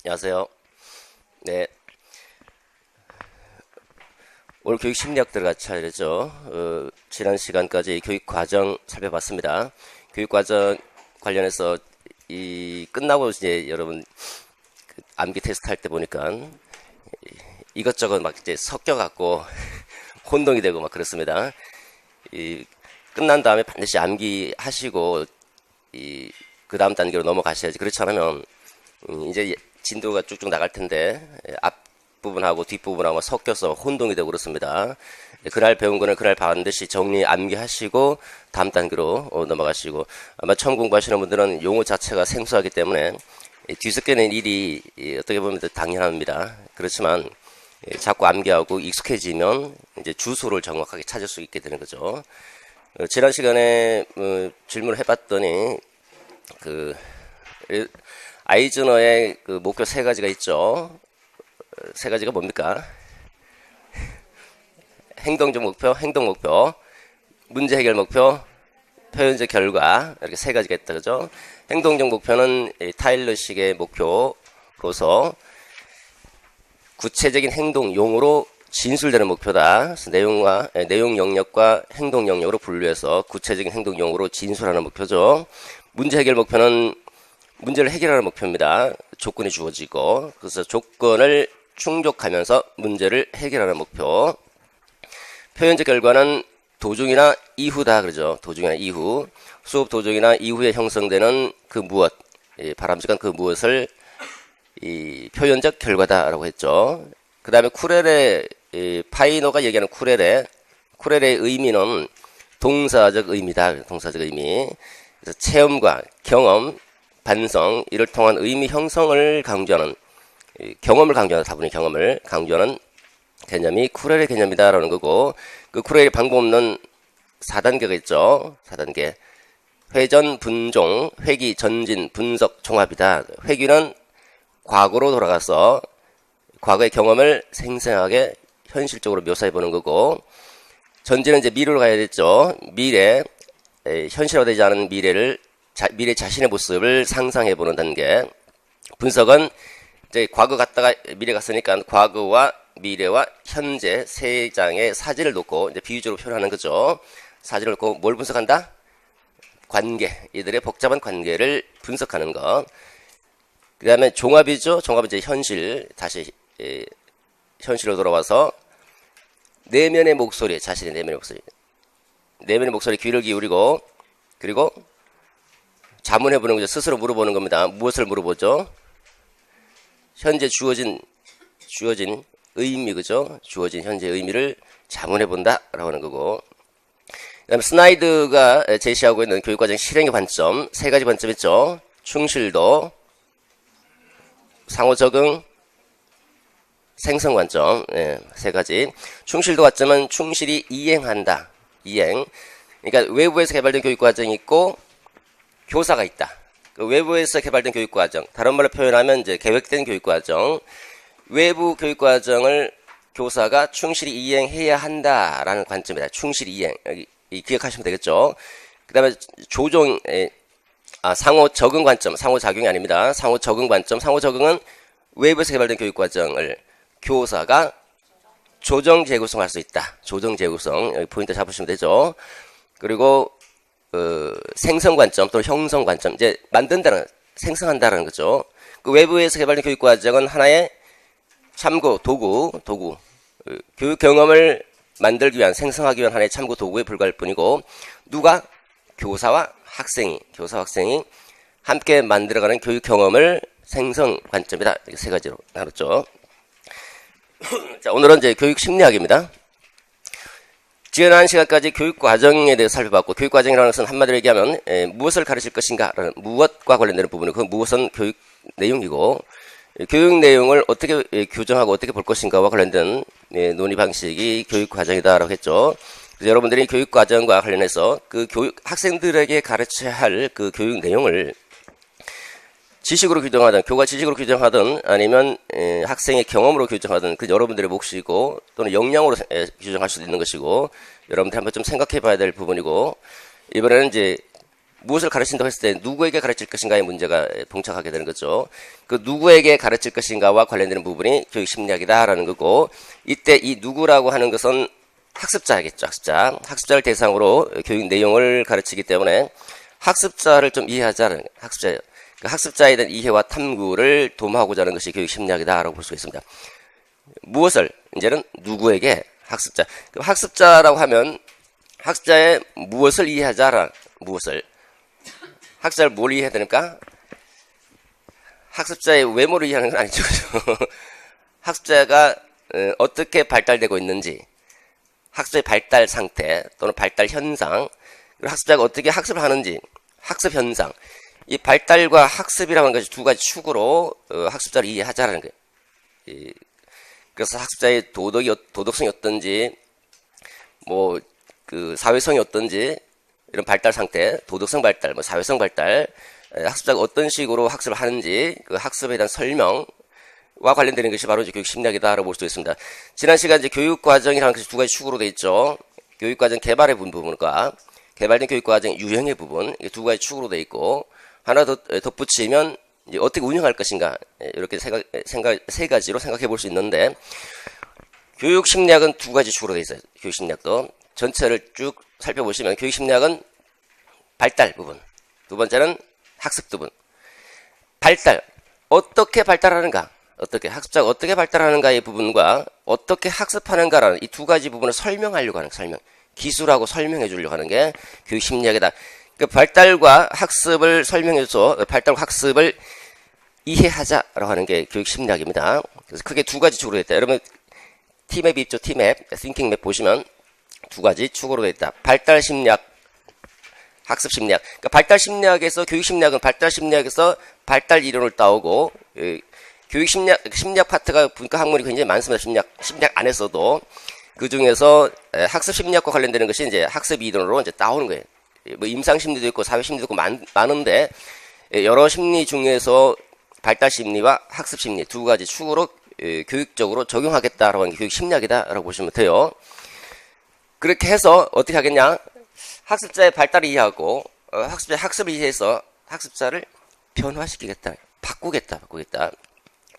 안녕하세요. 네. 오늘 교육 심리학 들어가 차례죠. 지난 시간까지 교육 과정 살펴봤습니다. 교육 과정 관련해서 끝나고 이제 여러분 암기 테스트 할 때 보니까 이것저것 막 이제 섞여갖고 혼동이 되고 막 그렇습니다. 끝난 다음에 반드시 암기하시고 그 다음 단계로 넘어가셔야지. 그렇지 않으면 이제 진도가 쭉쭉 나갈 텐데 앞부분하고 뒷부분하고 섞여서 혼동이 되고 그렇습니다. 그날 배운 거는 그날 반드시 정리 암기하시고 다음 단계로 넘어가시고, 아마 처음 공부하시는 분들은 용어 자체가 생소하기 때문에 뒤섞이는 일이 어떻게 보면 당연합니다. 그렇지만 자꾸 암기하고 익숙해지면 이제 주소를 정확하게 찾을 수 있게 되는 거죠. 지난 시간에 질문을 해봤더니 아이즈너의 목표 세 가지가 있죠. 세 가지가 뭡니까? 행동적 목표, 행동 목표, 문제 해결 목표, 표현적 결과, 이렇게 세 가지가 있다, 그죠? 행동적 목표는 타일러식의 목표로서 구체적인 행동 용어로 진술되는 목표다. 그래서 내용 영역과 행동 영역으로 분류해서 구체적인 행동 용어로 진술하는 목표죠. 문제 해결 목표는 문제를 해결하는 목표입니다. 조건이 주어지고, 그래서 조건을 충족하면서 문제를 해결하는 목표. 표현적 결과는 도중이나 이후다, 그러죠. 도중이나 이후. 수업 도중이나 이후에 형성되는 그 무엇, 바람직한 그 무엇을 표현적 결과다라고 했죠. 그 다음에 쿠렐의 파이노가 얘기하는 쿠렐의 의미는 동사적 의미다. 동사적 의미. 그래서 체험과 경험, 반성, 이를 통한 의미 형성을 강조하는, 경험을 강조하는, 다분히 경험을 강조하는 개념이 쿠렐의 개념이다라는 거고, 그 쿠렐의 방법 없는 4단계가 있죠. 4단계. 회전, 분종, 회귀, 전진, 분석, 종합이다. 회귀는 과거로 돌아가서 과거의 경험을 생생하게 현실적으로 묘사해보는 거고, 전진은 이제 미래로 가야 되죠. 현실화되지 않은 미래 자신의 모습을 상상해보는 단계. 분석은 이제 과거 갔다가 미래 갔으니까 과거와 미래와 현재 세 장의 사진을 놓고 이제 비유적으로 표현하는 거죠. 사진을 놓고 뭘 분석한다? 관계, 이들의 복잡한 관계를 분석하는 것. 그 다음에 종합이죠. 종합은 이제 현실, 다시 현실로 돌아와서 내면의 목소리, 자신의 내면의 목소리 귀를 기울이고, 그리고 자문해보는 거죠. 스스로 물어보는 겁니다. 무엇을 물어보죠? 현재 주어진 의미, 그죠? 주어진 현재 의미를 자문해본다 라고 하는 거고, 그 다음에 스나이드가 제시하고 있는 교육과정 실행의 관점, 세 가지 관점 있죠. 충실도, 상호적응, 생성 관점, 세 가지. 충실도 관점은 충실히 이행한다. 이행. 그러니까 외부에서 개발된 교육과정이 있고 교사가 있다. 그 외부에서 개발된 교육과정, 다른 말로 표현하면 이제 계획된 교육과정, 외부 교육과정을 교사가 충실히 이행해야 한다라는 관점이다. 충실히 이행. 기억하시면 되겠죠. 그 다음에 상호 적응 관점, 상호 작용이 아닙니다. 상호 적응 관점, 상호 적응은 외부에서 개발된 교육과정을 교사가 조정 재구성할 수 있다. 조정 재구성, 여기 포인트 잡으시면 되죠. 그리고 생성 관점 또는 형성 관점, 이제 만든다는, 생성한다는 거죠. 그 외부에서 개발된 교육과정은 하나의 참고 도구, 교육 경험을 만들기 위한, 생성하기 위한 하나의 참고 도구에 불과할 뿐이고, 누가? 교사와 학생이 함께 만들어가는 교육 경험을 생성 관점이다. 이렇게 세 가지로 나눴죠. 자, 오늘은 이제 교육 심리학입니다. 지난 시간까지 교육 과정에 대해서 살펴봤고, 교육 과정이라는 것은 한마디로 얘기하면 무엇을 가르칠 것인가라는, 무엇과 관련되는 부분은 그 무엇은 교육 내용이고, 교육 내용을 어떻게 규정하고 어떻게 볼 것인가와 관련된 논의 방식이 교육 과정이다라고 했죠. 그래서 여러분들이 교육 과정과 관련해서 그 학생들에게 가르쳐야 할 그 교육 내용을 지식으로 규정하든, 교과 지식으로 규정하든, 아니면 학생의 경험으로 규정하든, 그 여러분들의 몫이고, 또는 역량으로 규정할 수도 있는 것이고, 여러분들 한번 좀 생각해 봐야 될 부분이고, 이번에는 이제 무엇을 가르친다고 했을 때 누구에게 가르칠 것인가의 문제가 봉착하게 되는 거죠. 그 누구에게 가르칠 것인가와 관련되는 부분이 교육 심리학이다라는 거고, 이때 이 누구라고 하는 것은 학습자겠죠. 학습자를 대상으로 교육 내용을 가르치기 때문에 학습자를 좀 이해하자는 학습자예요. 그 학습자에 대한 이해와 탐구를 도모하고자 하는 것이 교육 심리학이다라고 볼 수 있습니다. 무엇을 이제는 누구에게 학습자. 학습자라고 하면 학습자의 무엇을 이해하자라. 무엇을 학습자를 뭘 이해해야 되니까 학습자의 외모를 이해하는 건 아니죠. 학습자가 어떻게 발달되고 있는지, 학습의 발달 상태 또는 발달 현상, 그리고 학습자가 어떻게 학습을 하는지, 학습 현상. 이 발달과 학습이라고 하는 것이 두 가지 축으로 학습자를 이해하자라는 거예요. 그래서 학습자의 도덕성이 어떤지, 뭐 그 사회성이 어떤지, 이런 발달 상태, 도덕성 발달, 뭐 사회성 발달, 학습자가 어떤 식으로 학습을 하는지 그 학습에 대한 설명과 관련되는 것이 바로 이제 교육 심리학이다라고 볼 수 있습니다. 지난 시간 이제 교육 과정이라는 것이 두 가지 축으로 되어 있죠. 교육 과정 개발의 부분과 개발된 교육 과정 유형의 부분, 이게 두 가지 축으로 되어 있고, 하나 더 덧붙이면 이제 어떻게 운영할 것인가, 이렇게 세 가지로 생각해 볼 수 있는데, 교육 심리학은 두 가지 축으로 되어 있어요. 교육 심리학도 전체를 쭉 살펴보시면 교육 심리학은 발달 부분, 두 번째는 학습 부분. 발달, 어떻게 발달하는가, 학습자가 어떻게 발달하는가의 부분과 어떻게 학습하는가라는 이 두 가지 부분을 설명하려고 하는 설명, 기술하고 설명해 주려고 하는 게 교육 심리학이다. 그 발달과 학습을 설명해서 발달과 학습을 이해하자라고 하는 게 교육 심리학입니다. 그래서 크게 두 가지 축으로 되어 있다. 여러분 T맵이 있죠. T맵, 띵킹맵 보시면 두 가지 축으로 되어 있다. 발달 심리학, 학습 심리학. 그러니까 발달 심리학에서 교육 심리학은 발달 심리학에서 발달 이론을 따오고, 교육 심리학 파트가 분과 학문이 굉장히 많습니다. 심리학 안에서도 그 중에서 학습 심리학과 관련되는 것이 이제 학습 이론으로 이제 따오는 거예요. 뭐 임상 심리도 있고 사회 심리도 있고 많은데, 여러 심리 중에서 발달 심리와 학습 심리 두 가지 축으로 교육적으로 적용하겠다라고 하는 게 교육 심리학이다라고 보시면 돼요. 그렇게 해서 어떻게 하겠냐? 학습자의 발달을 이해하고 학습자의 학습을 이해해서 학습자를 변화시키겠다, 바꾸겠다.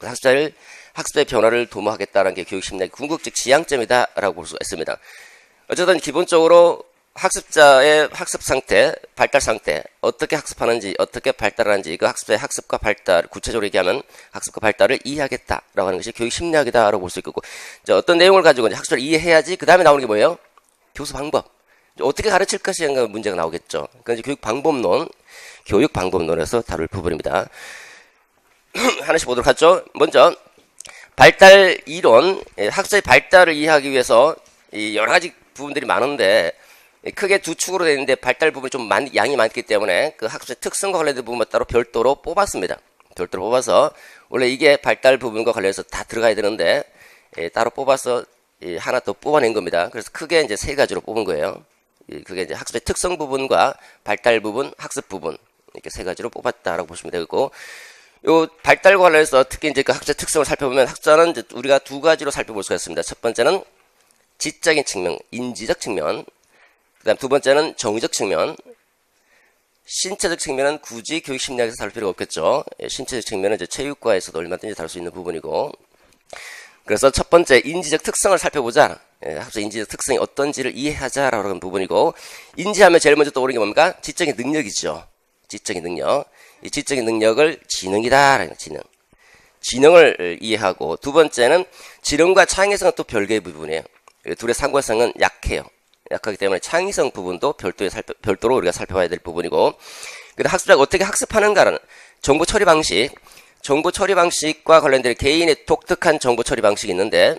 학습자의 변화를 도모하겠다는 게 교육 심리학의 궁극적 지향점이다라고 볼 수 있습니다. 어쨌든 기본적으로 학습자의 학습 상태, 발달 상태, 어떻게 학습하는지, 어떻게 발달하는지, 그 학습자의 학습과 발달, 구체적으로 얘기하면 학습과 발달을 이해하겠다라고 하는 것이 교육 심리학이다라고 볼 수 있고, 어떤 내용을 가지고 이제 학습자를 이해해야지 그 다음에 나오는 게 뭐예요? 교수 방법. 어떻게 가르칠 것인가 문제가 나오겠죠. 그러니까 이제 교육 방법론에서 다룰 부분입니다. 하나씩 보도록 하죠. 먼저 발달 이론, 학습자의 발달을 이해하기 위해서 여러 가지 부분들이 많은데 크게 두 축으로 되어 있는데 발달 부분이 좀 양이 많기 때문에 그 학습의 특성과 관련된 부분만 따로 별도로 뽑았습니다. 별도로 뽑아서 원래 이게 발달 부분과 관련해서 다 들어가야 되는데 따로 뽑아서 하나 더 뽑아낸 겁니다. 그래서 크게 이제 세 가지로 뽑은 거예요. 그게 이제 학습의 특성 부분과 발달 부분, 학습 부분 이렇게 세 가지로 뽑았다라고 보시면 되고, 요 발달과 관련해서 특히 이제 그 학습의 특성을 살펴보면 학습자는 이제 우리가 두 가지로 살펴볼 수가 있습니다. 첫 번째는 지적인 측면, 인지적 측면. 그다음 두 번째는 정의적 측면. 신체적 측면은 굳이 교육 심리학에서 다룰 필요가 없겠죠. 신체적 측면은 이제 체육과에서도 얼마든지 다룰 수 있는 부분이고. 그래서 첫 번째 인지적 특성을 살펴보자. 학습자 인지적 특성이 어떤지를 이해하자라고 하는 부분이고, 인지하면 제일 먼저 떠오르는 게 뭡니까? 지적인 능력이죠. 지적인 능력. 이 지적인 능력을 지능이다라는 지능. 지능을 이해하고, 두 번째는 지능과 창의성은 또 별개의 부분이에요. 둘의 상관성은 약해요. 약하기 때문에 창의성 부분도 별도로 우리가 살펴봐야 될 부분이고, 그다음 학습자가 어떻게 학습하는가라는 정보 처리 방식과 관련된 개인의 독특한 정보 처리 방식이 있는데,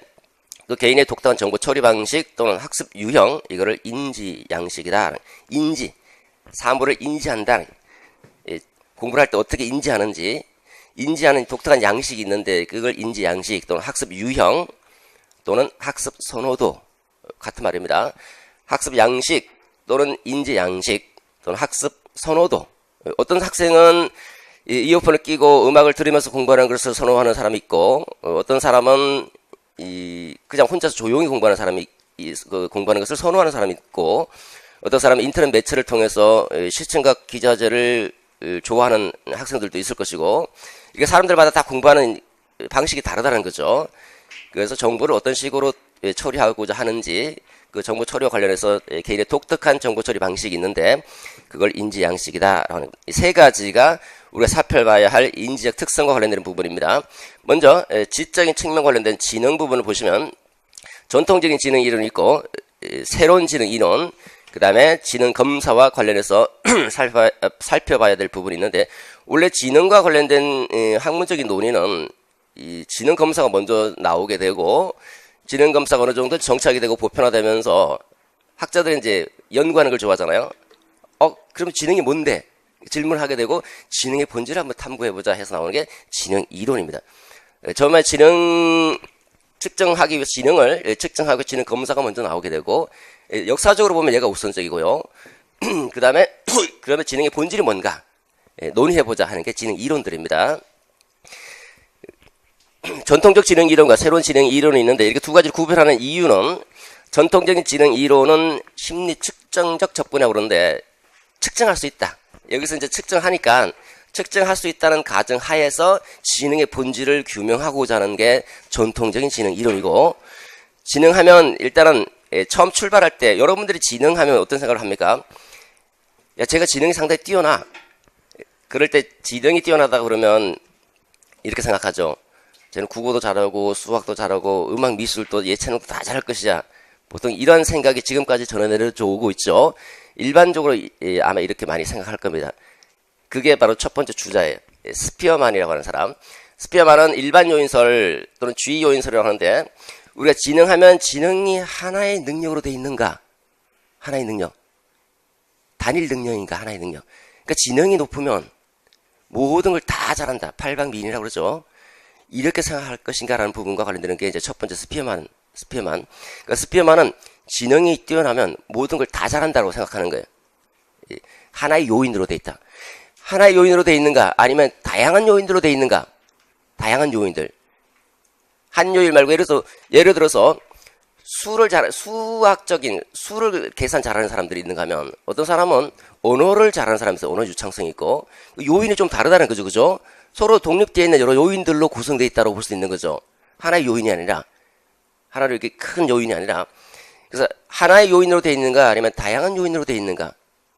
그 개인의 독특한 정보 처리 방식 또는 학습 유형, 이거를 인지 양식이다. 사물을 인지한다. 공부를 할 때 어떻게 인지하는지, 인지하는 독특한 양식이 있는데 그걸 인지 양식 또는 학습 유형 또는 학습 선호도, 같은 말입니다. 학습 양식 또는 인지 양식 또는 학습 선호도. 어떤 학생은 이어폰을 끼고 음악을 들으면서 공부하는 것을 선호하는 사람이 있고, 어떤 사람은 그냥 혼자서 조용히 공부하는 사람이 공부하는 것을 선호하는 사람이 있고, 어떤 사람은 인터넷 매체를 통해서 시청각 기자재를 좋아하는 학생들도 있을 것이고, 이게 사람들마다 다 공부하는 방식이 다르다는 거죠. 그래서 정보를 어떤 식으로 처리하고자 하는지, 그 정보 처리와 관련해서 개인의 독특한 정보 처리 방식이 있는데, 그걸 인지 양식이다. 이 세 가지가 우리가 살펴봐야 할 인지적 특성과 관련된 부분입니다. 먼저 지적인 측면 관련된 지능 부분을 보시면 전통적인 지능 이론이 있고, 새로운 지능 이론, 그 다음에 지능 검사와 관련해서 살펴봐야 될 부분이 있는데, 원래 지능과 관련된 학문적인 논의는 이 지능 검사가 먼저 나오게 되고, 지능 검사가 어느 정도 정착이 되고 보편화되면서 학자들이 이제 연구하는 걸 좋아하잖아요. 그럼 지능이 뭔데? 질문을 하게 되고 지능의 본질을 한번 탐구해보자 해서 나오는 게 지능 이론입니다. 처음에 지능 측정하기 위해서 지능을 측정하고 지능 검사가 먼저 나오게 되고, 역사적으로 보면 얘가 우선적이고요. 그 다음에 그러면 지능의 본질이 뭔가 논의해보자 하는 게 지능 이론들입니다. 전통적 지능 이론과 새로운 지능 이론이 있는데, 이렇게 두 가지를 구별하는 이유는, 전통적인 지능 이론은 심리 측정적 접근이라고 그러는데 측정할 수 있다. 여기서 이제 측정하니까 측정할 수 있다는 가정 하에서 지능의 본질을 규명하고자 하는 게 전통적인 지능 이론이고, 지능하면 일단은 처음 출발할 때 여러분들이 지능하면 어떤 생각을 합니까? 야, 제가 지능이 상당히 뛰어나. 그럴 때 지능이 뛰어나다 그러면 이렇게 생각하죠. 저는 국어도 잘하고 수학도 잘하고 음악 미술도 예체능도 다 잘할 것이야. 보통 이런 생각이 지금까지 전해내려져 오고 있죠. 일반적으로 아마 이렇게 많이 생각할 겁니다. 그게 바로 첫 번째 주자예요. 스피어만이라고 하는 사람. 스피어만은 일반 요인설 또는 주의 요인설이라고 하는데, 우리가 지능하면 지능이 하나의 능력으로 돼 있는가? 하나의 능력. 단일 능력인가? 하나의 능력. 그러니까 지능이 높으면 모든 걸 다 잘한다. 팔방미인이라고 그러죠. 이렇게 생각할 것인가라는 부분과 관련되는 게 이제 첫 번째 스피어만. 그러니까 스피어만은 지능이 뛰어나면 모든 걸 다 잘한다고 생각하는 거예요. 하나의 요인으로 돼 있다. 하나의 요인으로 돼 있는가? 아니면 다양한 요인들로 돼 있는가? 다양한 요인들. 한 요인 말고 예를 들어서 수학적인 수를 계산 잘하는 사람들이 있는가 하면, 어떤 사람은 언어를 잘하는 사람이 있어요. 언어 유창성이 있고, 요인이 좀 다르다는 거죠. 그죠? 서로 독립되어 있는 여러 요인들로 구성되어 있다고 볼 수 있는 거죠. 하나의 요인이 아니라, 하나로 이렇게 큰 요인이 아니라, 그래서 하나의 요인으로 되어 있는가 아니면 다양한 요인으로 되어 있는가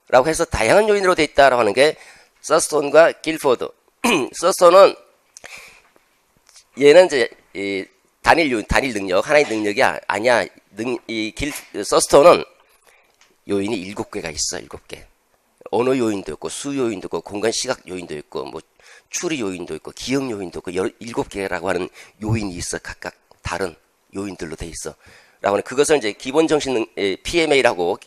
라고 해서 다양한 요인으로 되어 있다라고 하는 게 서스톤과 길포드. 서스톤은 얘는 이제 단일 요인, 단일 능력, 하나의 능력이 아니야. 서스톤은 요인이 7개가 있어. 7개. 언어 요인도 있고 수 요인도 있고 공간 시각 요인도 있고 뭐 추리 요인도 있고 기억 요인도 있고 7개라고 하는 요인이 있어. 각각 다른 요인들로 돼 있어. 라고 하는, 그것을 이제 기본 정신 PMA라고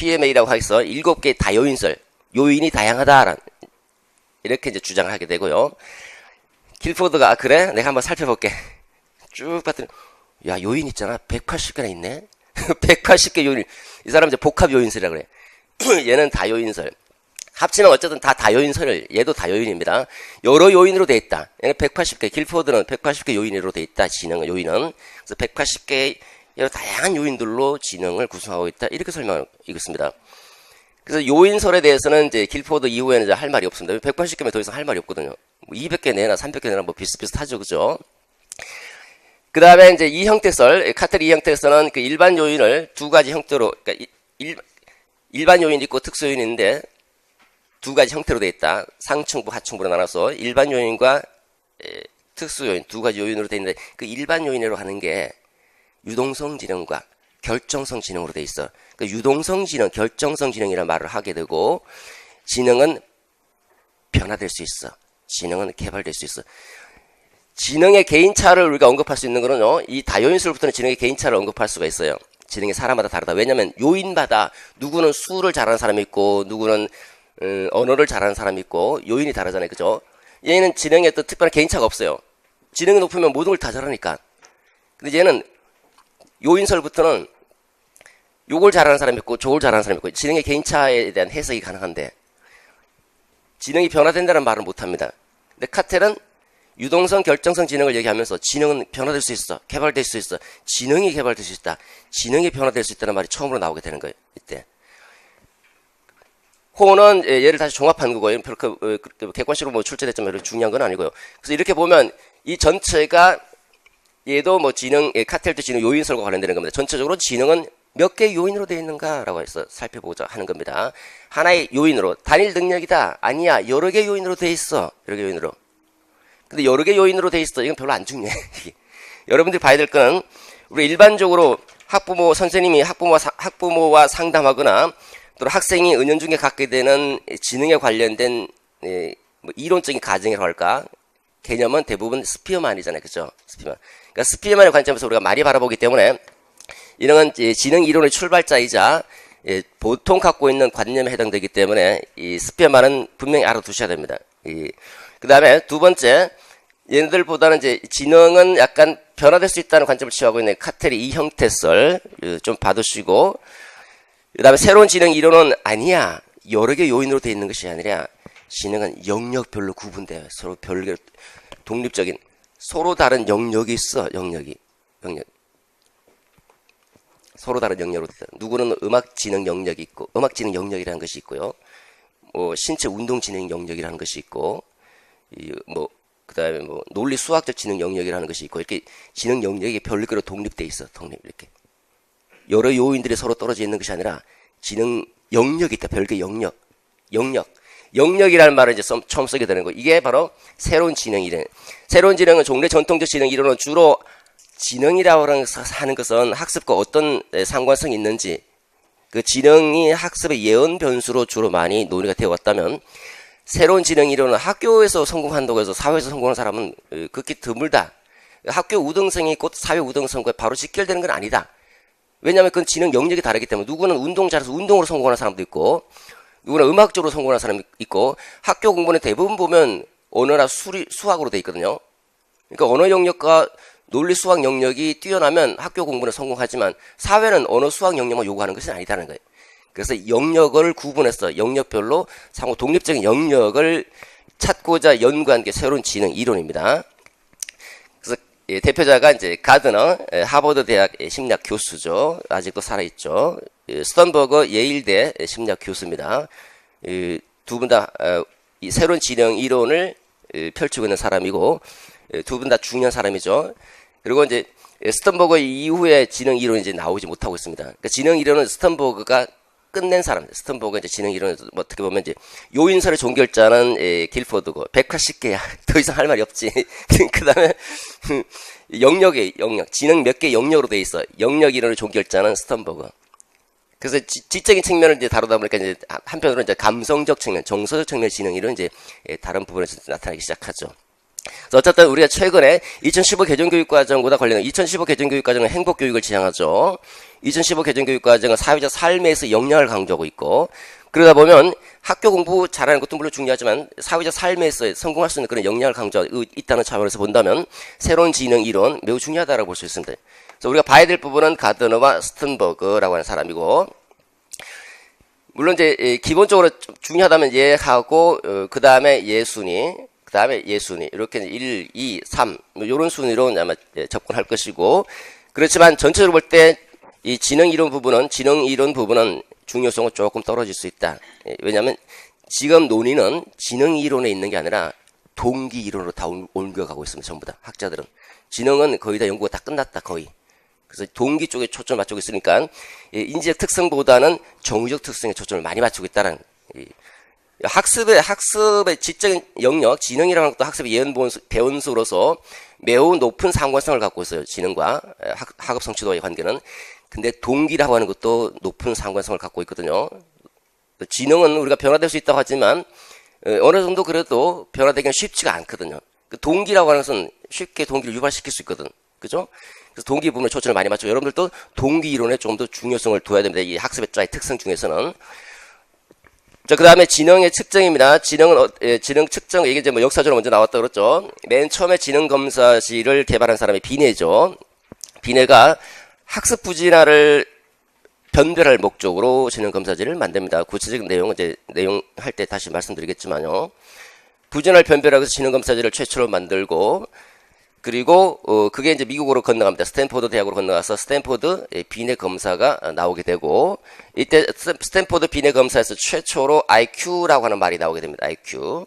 해서 7개의 다요인설, 요인이 다양하다라는 이렇게 이제 주장을 하게 되고요. 길포드가 그래? 내가 한번 살펴볼게. 쭉 봤더니 야, 요인 있잖아. 180개나 있네. 180개 요인. 이 사람 이제 복합 요인설이라고 그래. 얘는 다요인설. 합치면 어쨌든 다 다요인설, 얘도 다요인입니다. 여러 요인으로 돼 있다. 얘는 180개, 길포드는 180개 요인으로 돼 있다. 지능 요인은. 그래서 180개 여러 다양한 요인들로 지능을 구성하고 있다. 이렇게 설명하고 있습니다. 그래서 요인설에 대해서는 이제 길포드 이후에는 이제 할 말이 없습니다. 180개면 더 이상 할 말이 없거든요. 200개 내나 300개 내나 뭐 비슷비슷하죠. 그죠? 그 다음에 이제 이 형태설, 카텔 이 형태에서는 그 일반 요인을 두 가지 형태로, 그러니까 일반 요인이 있고 특수 요인이 있는데 두 가지 형태로 되어 있다. 상층부, 하층부로 나눠서 일반 요인과 특수 요인 두 가지 요인으로 되어 있는데, 그 일반 요인으로 하는 게 유동성 지능과 결정성 지능으로 되어 있어. 그 유동성 지능, 결정성 지능이라는 말을 하게 되고, 지능은 변화될 수 있어. 지능은 개발될 수 있어. 지능의 개인차를 우리가 언급할 수 있는 거는요, 이 다요인설부터는 지능의 개인차를 언급할 수가 있어요. 지능이 사람마다 다르다. 왜냐면 요인마다 누구는 수를 잘하는 사람이 있고 누구는 언어를 잘하는 사람이 있고 요인이 다르잖아요. 그죠? 얘는 지능에 또 특별한 개인차가 없어요. 지능이 높으면 모든 걸 다 잘하니까. 근데 얘는 요인설부터는 요걸 잘하는 사람이 있고 저걸 잘하는 사람이 있고 지능의 개인차에 대한 해석이 가능한데 지능이 변화된다는 말은 못합니다. 근데 카텔은 유동성, 결정성 지능을 얘기하면서 지능은 변화될 수 있어. 개발될 수 있어. 지능이 개발될 수 있다. 지능이 변화될 수 있다는 말이 처음으로 나오게 되는 거예요. 이때. 호는 얘를 다시 종합한 거고요. 별로 객관식으로 뭐 출제됐지만 별로 중요한 건 아니고요. 그래서 이렇게 보면 이 전체가 얘도 뭐 지능, 카텔도 지능 요인설과 관련되는 겁니다. 전체적으로 지능은 몇 개의 요인으로 되어 있는가라고 해서 살펴보고자 하는 겁니다. 하나의 요인으로 단일 능력이다. 아니야. 여러 개 요인으로 되어 있어. 여러 개 요인으로. 근데 여러 개 요인으로 되어 있어. 이건 별로 안 중요해. 여러분들이 봐야 될 거는 우리 일반적으로 학부모 선생님이 학부모와 상담하거나 또 학생이 은연중에 갖게 되는 지능에 관련된 뭐 이론적인 가정이라고 할까 개념은 대부분 스피어만이잖아요. 그죠? 스피어만. 그러니까 스피어만의 관점에서 우리가 많이 바라보기 때문에 이런 지능 이론의 출발자이자 보통 갖고 있는 관념에 해당되기 때문에 이 스피어만은 분명히 알아두셔야 됩니다. 그 다음에 두 번째, 얘네들보다는 이제 지능은 약간 변화될 수 있다는 관점을 취하고 있는 카텔의 이 형태설 좀 봐두시고, 그 다음에 새로운 지능 이론은 아니야. 여러 개 요인으로 되어 있는 것이 아니라 지능은 영역별로 구분돼요. 서로 별개 독립적인 서로 다른 영역이 있어. 영역. 서로 다른 영역으로 됐다. 누구는 음악 지능 영역이 있고, 음악 지능 영역이라는 것이 있고요. 뭐 신체 운동 지능 영역이라는 것이 있고, 그다음에 뭐 논리 수학적 지능 영역이라는 것이 있고, 이렇게 지능 영역이 별개로 독립돼 있어. 이렇게 여러 요인들이 서로 떨어져 있는 것이 아니라 지능 영역이 있다. 별개 영역. 영역이라는 말을 이제 처음 쓰게 되는 거. 이게 바로 새로운 지능 이론. 새로운 지능은 종래 전통적 지능 이론은 주로 지능이라고 하는 것은 학습과 어떤 상관성이 있는지, 그 지능이 학습의 예언 변수로 주로 많이 논의가 되어 왔다면, 새로운 지능 이론은 학교에서 성공한다고 해서 사회에서 성공한 사람은 극히 드물다. 학교 우등생이 곧 사회 우등생과 바로 직결되는 건 아니다. 왜냐하면 그건 지능 영역이 다르기 때문에 누구는 운동 잘해서 운동으로 성공하는 사람도 있고, 누구는 음악적으로 성공하는 사람이 있고, 학교 공부는 대부분 보면 언어나 수학으로 돼 있거든요. 그러니까 언어 영역과 논리 수학 영역이 뛰어나면 학교 공부는 성공하지만 사회는 언어 수학 영역만 요구하는 것은 아니다는 거예요. 그래서 영역을 구분해서 영역별로 상호 독립적인 영역을 찾고자 연구한 게 새로운 지능 이론입니다. 그래서 대표자가 이제 가드너, 하버드 대학 심리학 교수죠. 아직도 살아있죠. 스턴버거 예일대 심리학 교수입니다. 두 분 다 이 새로운 지능 이론을 펼치고 있는 사람이고, 두 분 다 중요한 사람이죠. 그리고 이제 스턴버거 이후에 지능 이론이 이제 나오지 못하고 있습니다. 그러니까 지능 이론은 스턴버거가 끝낸 사람입니다. 스턴버거가 이제 지능 이론을 뭐 어떻게 보면 이제 요인설의 종결자는 길포드고, 180개야. 더 이상 할 말이 없지. 그 다음에 영역, 지능 몇 개 영역으로 돼 있어. 영역 이론의 종결자는 스턴버거. 그래서 지적인 측면을 이제 다루다 보니까 이제 한편으로는 이제 감성적 측면, 정서적 측면의 지능 이론 이제 다른 부분에서 나타나기 시작하죠. 그래서 어쨌든 우리가 최근에 2015 개정교육과정보다 관련된 2015 개정교육과정은 행복교육을 지향하죠. 2015 개정교육과정은 사회적 삶에서 역량을 강조하고 있고, 그러다 보면 학교 공부 잘하는 것도 물론 중요하지만 사회적 삶에서 성공할 수 있는 그런 역량을 강조하고 있다는 차원에서 본다면 새로운 지능 이론 매우 중요하다고 볼 수 있습니다. 그래서 우리가 봐야 될 부분은 가드너와 스턴버그라고 하는 사람이고, 물론 이제 기본적으로 좀 중요하다면 얘하고 그 다음에 예순위 이렇게 1, 2, 3 이런 순위로 아마 접근할 것이고, 그렇지만 전체적으로 볼 때 이 지능 이론 부분은 중요성은 조금 떨어질 수 있다. 왜냐하면 지금 논의는 지능 이론에 있는 게 아니라 동기 이론으로 다 옮겨가고 있습니다. 전부 다 학자들은 지능은 거의 다 연구가 다 끝났다 거의. 그래서 동기 쪽에 초점을 맞추고 있으니까 인지적 특성보다는 정의적 특성에 초점을 많이 맞추고 있다는. 학습의 지적인 영역, 지능이라는 것도 학습의 예언 배운수로서 매우 높은 상관성을 갖고 있어요. 지능과 학업 성취도의 관계는. 근데 동기라고 하는 것도 높은 상관성을 갖고 있거든요. 지능은 우리가 변화될 수 있다고 하지만 어느 정도 그래도 변화되기는 쉽지가 않거든요. 그 동기라고 하는 것은 쉽게 동기를 유발시킬 수 있거든. 그죠? 그래서 동기 부분에 초점을 많이 맞추고, 여러분들도 동기 이론에 좀 더 중요성을 둬야 됩니다. 이 학습의 특성 중에서는. 자, 그 다음에 지능의 측정입니다. 지능 측정, 이게 이제 뭐 역사적으로 먼저 나왔다 그랬죠. 맨 처음에 지능 검사실을 개발한 사람이 비네죠. 비네가 학습 부진화를 변별할 목적으로 지능 검사지를 만듭니다. 구체적인 내용은 내용 할 때 다시 말씀드리겠지만요. 부진화를 변별하기 위해서 지능 검사지를 최초로 만들고, 그리고 그게 이제 미국으로 건너갑니다. 스탠포드 대학으로 건너가서 스탠포드 비뇌 검사가 나오게 되고, 이때 스탠포드 비뇌 검사에서 최초로 IQ라고 하는 말이 나오게 됩니다. IQ.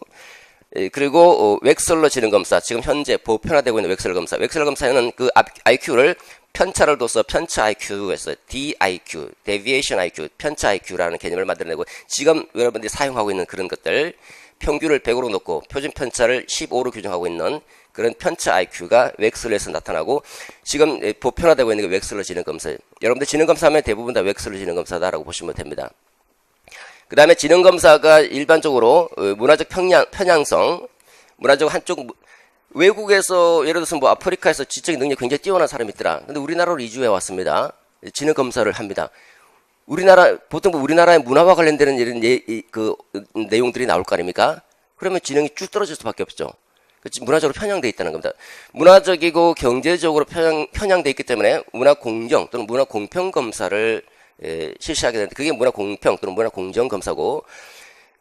그리고 웩슬러 지능 검사, 지금 현재 보편화되고 있는 웩슬러 검사. 웩슬러 검사에는 그 IQ를 편차를 둬서 편차 IQ에서 DIQ, Deviation IQ, 편차 IQ라는 개념을 만들어내고, 지금 여러분들이 사용하고 있는 그런 것들, 평균을 100으로 놓고 표준 편차를 15로 규정하고 있는 그런 편차 IQ가 웩슬러에서 나타나고, 지금 보편화되고 있는 게 웩슬러 지능 검사예요. 여러분들 지능 검사하면 대부분 다 웩슬러 지능 검사다라고 보시면 됩니다. 그 다음에 지능 검사가 일반적으로 문화적 편향성, 문화적 한쪽, 외국에서 예를 들어서 뭐 아프리카에서 지적인 능력이 굉장히 뛰어난 사람이 있더라. 근데 우리나라로 이주해 왔습니다. 지능 검사를 합니다. 보통 우리나라의 문화와 관련되는 이런 내용들이 나올 거 아닙니까? 그러면 지능이 쭉 떨어질 수밖에 없죠. 문화적으로 편향되어 있다는 겁니다. 문화적이고 경제적으로 편향되어 있기 때문에 문화 공정 또는 문화 공평 검사를 실시하게 되는데, 그게 문화 공평 또는 문화 공정 검사고,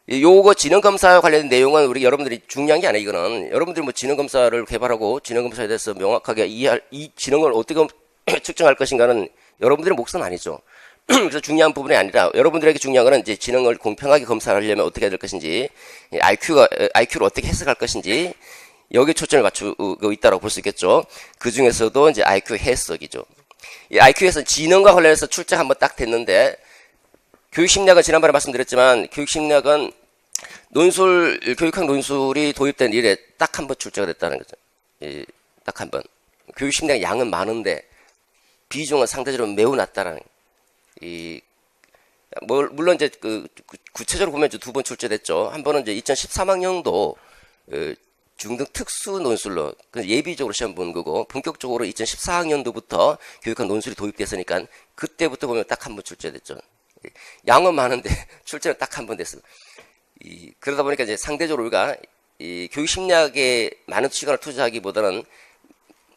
요거 지능 검사와 관련된 내용은 우리 여러분들이 중요한 게 아니에요. 이거는 여러분들이 뭐 지능 검사를 개발하고 지능 검사에 대해서 명확하게 이 지능을 어떻게 측정할 것인가는 여러분들의 몫은 아니죠. 그래서 중요한 부분이 아니라, 여러분들에게 중요한 거는 이제 지능을 공평하게 검사하려면 어떻게 해야 될 것인지, IQ를 어떻게 해석할 것인지, 여기에 초점을 맞추고 있다고 볼 수 있겠죠. 그 중에서도 이제 IQ 해석이죠. 이 IQ에서 지능과 관련해서 출제가 한번 딱 됐는데, 교육심리학은 지난번에 말씀드렸지만, 교육심리학은 교육학 논술이 도입된 이래 딱 한 번 출제가 됐다는 거죠. 딱 한 번. 교육심리학 양은 많은데, 비중은 상대적으로 매우 낮다라는 물론 이제 구체적으로 보면 두 번 출제됐죠. 한 번은 이제 2013학년도 중등 특수 논술로 예비적으로 시험 본 거고, 본격적으로 2014학년도부터 교육학 논술이 도입됐으니까 그때부터 보면 딱 한 번 출제됐죠. 양은 많은데 출제는 딱 한 번 됐어요. 그러다 보니까 이제 상대적으로 우리가 교육심리학에 많은 시간을 투자하기보다는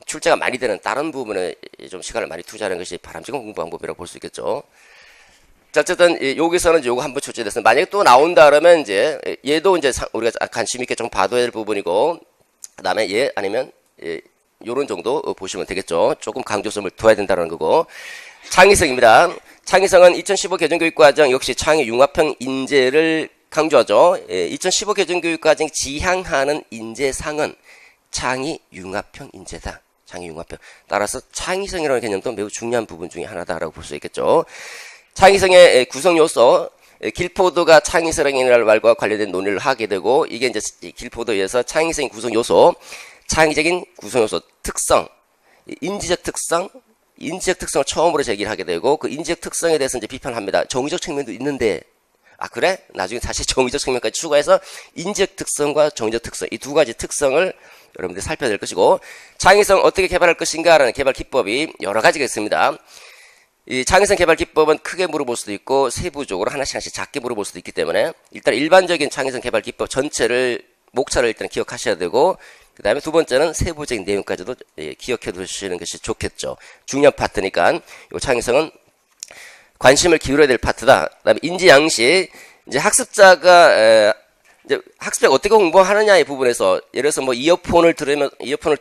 출제가 많이 되는 다른 부분에 좀 시간을 많이 투자하는 것이 바람직한 공부 방법이라고 볼 수 있겠죠. 자, 어쨌든 여기서는 이제 요거 한번 출제됐어요. 만약에 또 나온다 그러면 이제 얘도 이제 우리가 관심 있게 좀 봐둬야 될 부분이고, 그다음에 얘 아니면 요런 정도 보시면 되겠죠. 조금 강조점을 둬야 된다는 거고. 창의성입니다. 창의성은 2015 개정교육과정 역시 창의 융합형 인재를 강조하죠. 2015 개정교육과정 지향하는 인재상은 창의 융합형 인재다. 창의 융합형. 따라서 창의성이라는 개념도 매우 중요한 부분 중에 하나다라고 볼 수 있겠죠. 창의성의 구성 요소, 길포드가 창의성이라는 말과 관련된 논의를 하게 되고, 이게 이제 길포드에 의해서 창의성의 구성 요소, 창의적인 구성 요소, 특성, 인지적 특성을 처음으로 제기를 하게 되고, 그 인지적 특성에 대해서 이제 비판을 합니다. 정의적 측면도 있는데, 아 그래? 나중에 다시 정의적 측면까지 추가해서 인지적 특성과 정의적 특성, 이 두 가지 특성을 여러분들이 살펴야 될 것이고, 창의성 어떻게 개발할 것인가라는 개발 기법이 여러 가지가 있습니다. 이 창의성 개발 기법은 크게 물어볼 수도 있고 세부적으로 하나씩 작게 물어볼 수도 있기 때문에, 일단 일반적인 창의성 개발 기법 전체를 목차를 일단 기억하셔야 되고, 그 다음에 두 번째는 세부적인 내용까지도 기억해 두시는 것이 좋겠죠. 중요한 파트니까 이 창의성은 관심을 기울여야 될 파트다. 그 다음에 인지 양식, 이제 학습자가 어떻게 공부하느냐의 부분에서, 예를 들어서 뭐 이어폰을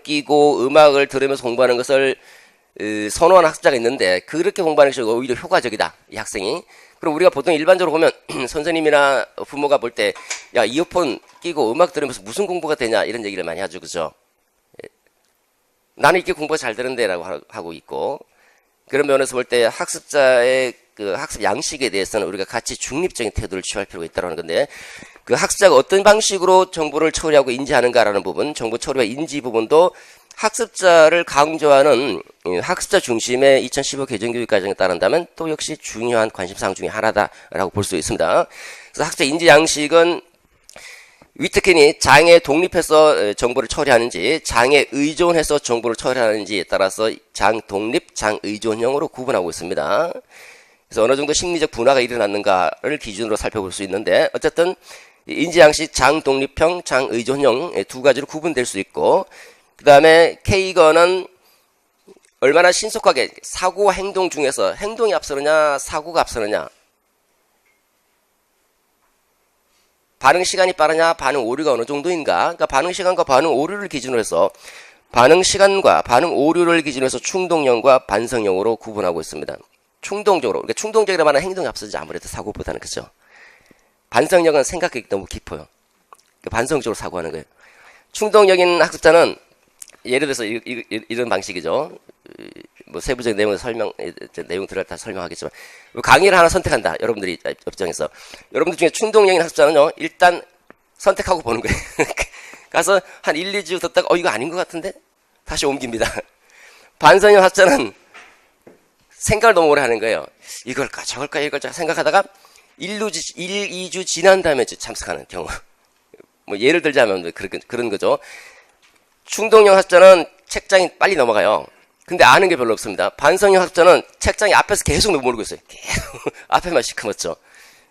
끼고 음악을 들으면서 공부하는 것을 선호하는 학습자가 있는데, 그렇게 공부하는 것이 오히려 효과적이다, 이 학생이. 그럼 우리가 보통 일반적으로 보면 선생님이나 부모가 볼 때, 야 이어폰 끼고 음악 들으면서 무슨 공부가 되냐 이런 얘기를 많이 하죠. 그죠? 나는 이렇게 공부가 잘 되는데 라고 하고 있고, 그런 면에서 볼 때 학습자의 그 학습 양식에 대해서는 우리가 같이 중립적인 태도를 취할 필요가 있다는 건데, 그 학습자가 어떤 방식으로 정보를 처리하고 인지하는가라는 부분, 정보 처리와 인지 부분도 학습자를 강조하는 학습자 중심의 2015 개정교육 과정에 따른다면 또 역시 중요한 관심사항 중에 하나다라고 볼 수 있습니다. 그래서 학습자 인지 양식은 위트켄이 장에 독립해서 정보를 처리하는지 장에 의존해서 정보를 처리하는지에 따라서 장 독립, 장 의존형으로 구분하고 있습니다. 그래서 어느 정도 심리적 분화가 일어났는가를 기준으로 살펴볼 수 있는데, 어쨌든 인지 양식 장 독립형, 장 의존형 두 가지로 구분될 수 있고, 그 다음에 케이건은 얼마나 신속하게 사고와 행동 중에서 행동이 앞서느냐 사고가 앞서느냐, 반응 시간이 빠르냐 반응 오류가 어느 정도인가, 그러니까 반응 시간과 반응 오류를 기준으로 해서 반응 시간과 반응 오류를 기준으로 해서 충동형과 반성형으로 구분하고 있습니다. 충동적으로, 그러니까 충동적이라 말하는 행동이 앞서지 아무래도 사고보다는 그죠. 반성형은 생각이 너무 깊어요. 그러니까 반성적으로 사고하는 거예요. 충동적인 학습자는 예를 들어서 이런 방식이죠. 뭐 세부적인 내용을 내용 들어갈 다 설명하겠지만 강의를 하나 선택한다. 여러분들이 입장에서 여러분들 중에 충동적인 학습자는요. 일단 선택하고 보는 거예요. 가서 한 1, 2주 듣다가 이거 아닌 것 같은데 다시 옮깁니다. 반성형 학습자는 생각을 너무 오래 하는 거예요. 이걸까 저걸까 이걸까 생각하다가 1, 2주 지난 다음에 참석하는 경우. 뭐 예를 들자면 그런 거죠. 충동형 학습자는 책장이 빨리 넘어가요. 근데 아는 게 별로 없습니다. 반성형 학습자는 책장이 앞에서 계속 모르고 있어요. 계속 앞에만 시커멓죠.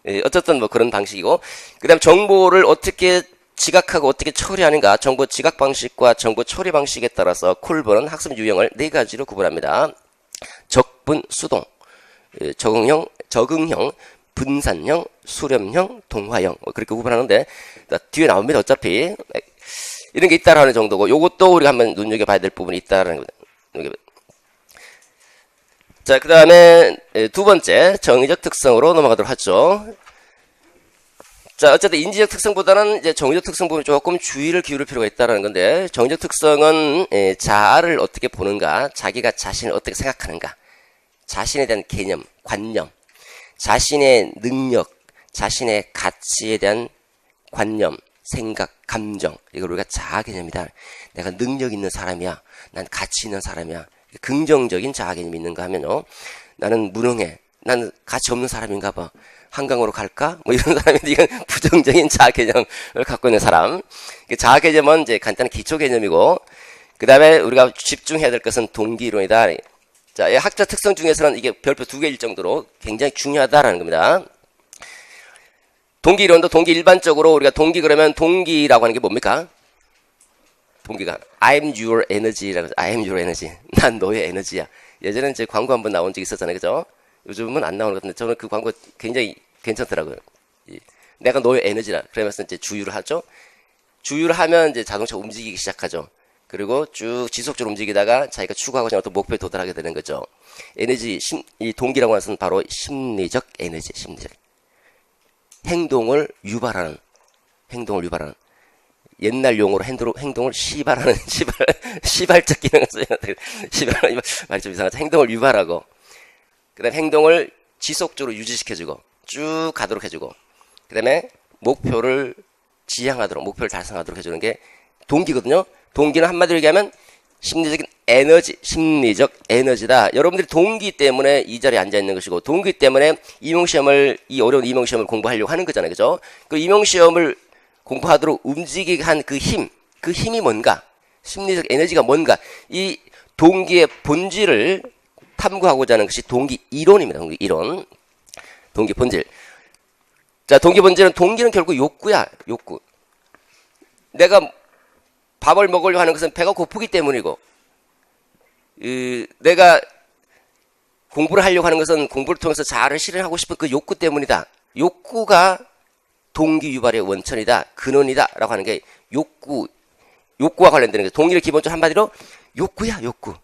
예, 어쨌든 뭐 그런 방식이고, 그 다음 정보를 어떻게 지각하고 어떻게 처리하는가, 정보 지각 방식과 정보 처리 방식에 따라서 콜버는 학습 유형을 4가지로 구분합니다. 적분, 수동, 적응형, 분산형, 수렴형, 동화형 그렇게 구분하는데 뒤에 나옵니다. 어차피 이런 게 있다라는 정도고, 요것도 우리가 한번 눈여겨봐야 될 부분이 있다라는 겁니다. 자, 그 다음에 두 번째 정의적 특성으로 넘어가도록 하죠. 자, 어쨌든 인지적 특성보다는 이제 정의적 특성 부분에 조금 주의를 기울일 필요가 있다는 건데, 정의적 특성은 자아를 어떻게 보는가, 자기가 자신을 어떻게 생각하는가, 자신에 대한 개념, 관념, 자신의 능력, 자신의 가치에 대한 관념, 생각, 감정, 이걸 우리가 자아 개념이다. 내가 능력 있는 사람이야. 난 가치 있는 사람이야. 긍정적인 자아 개념이 있는가 하면요. 나는 무능해. 나는 가치 없는 사람인가 봐. 한강으로 갈까? 뭐 이런 사람인데 이건 부정적인 자아 개념을 갖고 있는 사람. 자아 개념은 이제 간단한 기초 개념이고, 그 다음에 우리가 집중해야 될 것은 동기 이론이다. 자, 이 학자 특성 중에서는 이게 별표 2개일 정도로 굉장히 중요하다라는 겁니다. 동기 이론도 동기 일반적으로 우리가 동기 그러면 동기라고 하는 게 뭡니까? 동기가 I'm your energy라고 해서 I'm your energy. 난 너의 에너지야. 예전에는 제 광고 한번 나온 적이 있었잖아요. 그죠? 요즘은 안 나오는 것 같은데 저는 그 광고 굉장히 괜찮더라고요. 내가 너의 에너지라. 그러면서 이제 주유를 하죠. 주유를 하면 이제 자동차 움직이기 시작하죠. 그리고 쭉 지속적으로 움직이다가 자기가 추구하고자 하는 어떤 목표에 도달하게 되는 거죠. 에너지, 이 동기라고 하는 것은 바로 심리적 에너지, 심리적. 행동을 유발하는. 옛날 용어로 행동을 시발하는, 시발적 기능을 써요. 말이 좀 이상하죠. 행동을 유발하고, 그 다음에 행동을 지속적으로 유지시켜주고, 쭉 가도록 해주고, 그 다음에 목표를 지향하도록, 목표를 달성하도록 해주는 게 동기거든요. 동기는 한마디로 얘기하면 심리적 에너지다. 여러분들이 동기 때문에 이 자리에 앉아 있는 것이고, 동기 때문에 이 어려운 임용시험을 공부하려고 하는 거잖아요. 그죠? 그 임용시험을 공부하도록 움직이게 한 그 힘이 뭔가, 심리적 에너지가 뭔가, 이 동기의 본질을 탐구하고자 하는 것이 동기 이론입니다. 동기 이론. 동기 본질. 자, 동기 본질은, 동기는 결국 욕구야, 욕구. 내가 밥을 먹으려고 하는 것은 배가 고프기 때문이고, 내가 공부를 하려고 하는 것은 공부를 통해서 자아를 실현하고 싶은 그 욕구 때문이다. 욕구가 동기 유발의 원천이다, 근원이다 라고 하는 게 욕구와 관련되는 거죠. 동기를 기본적으로 한마디로 욕구야, 욕구.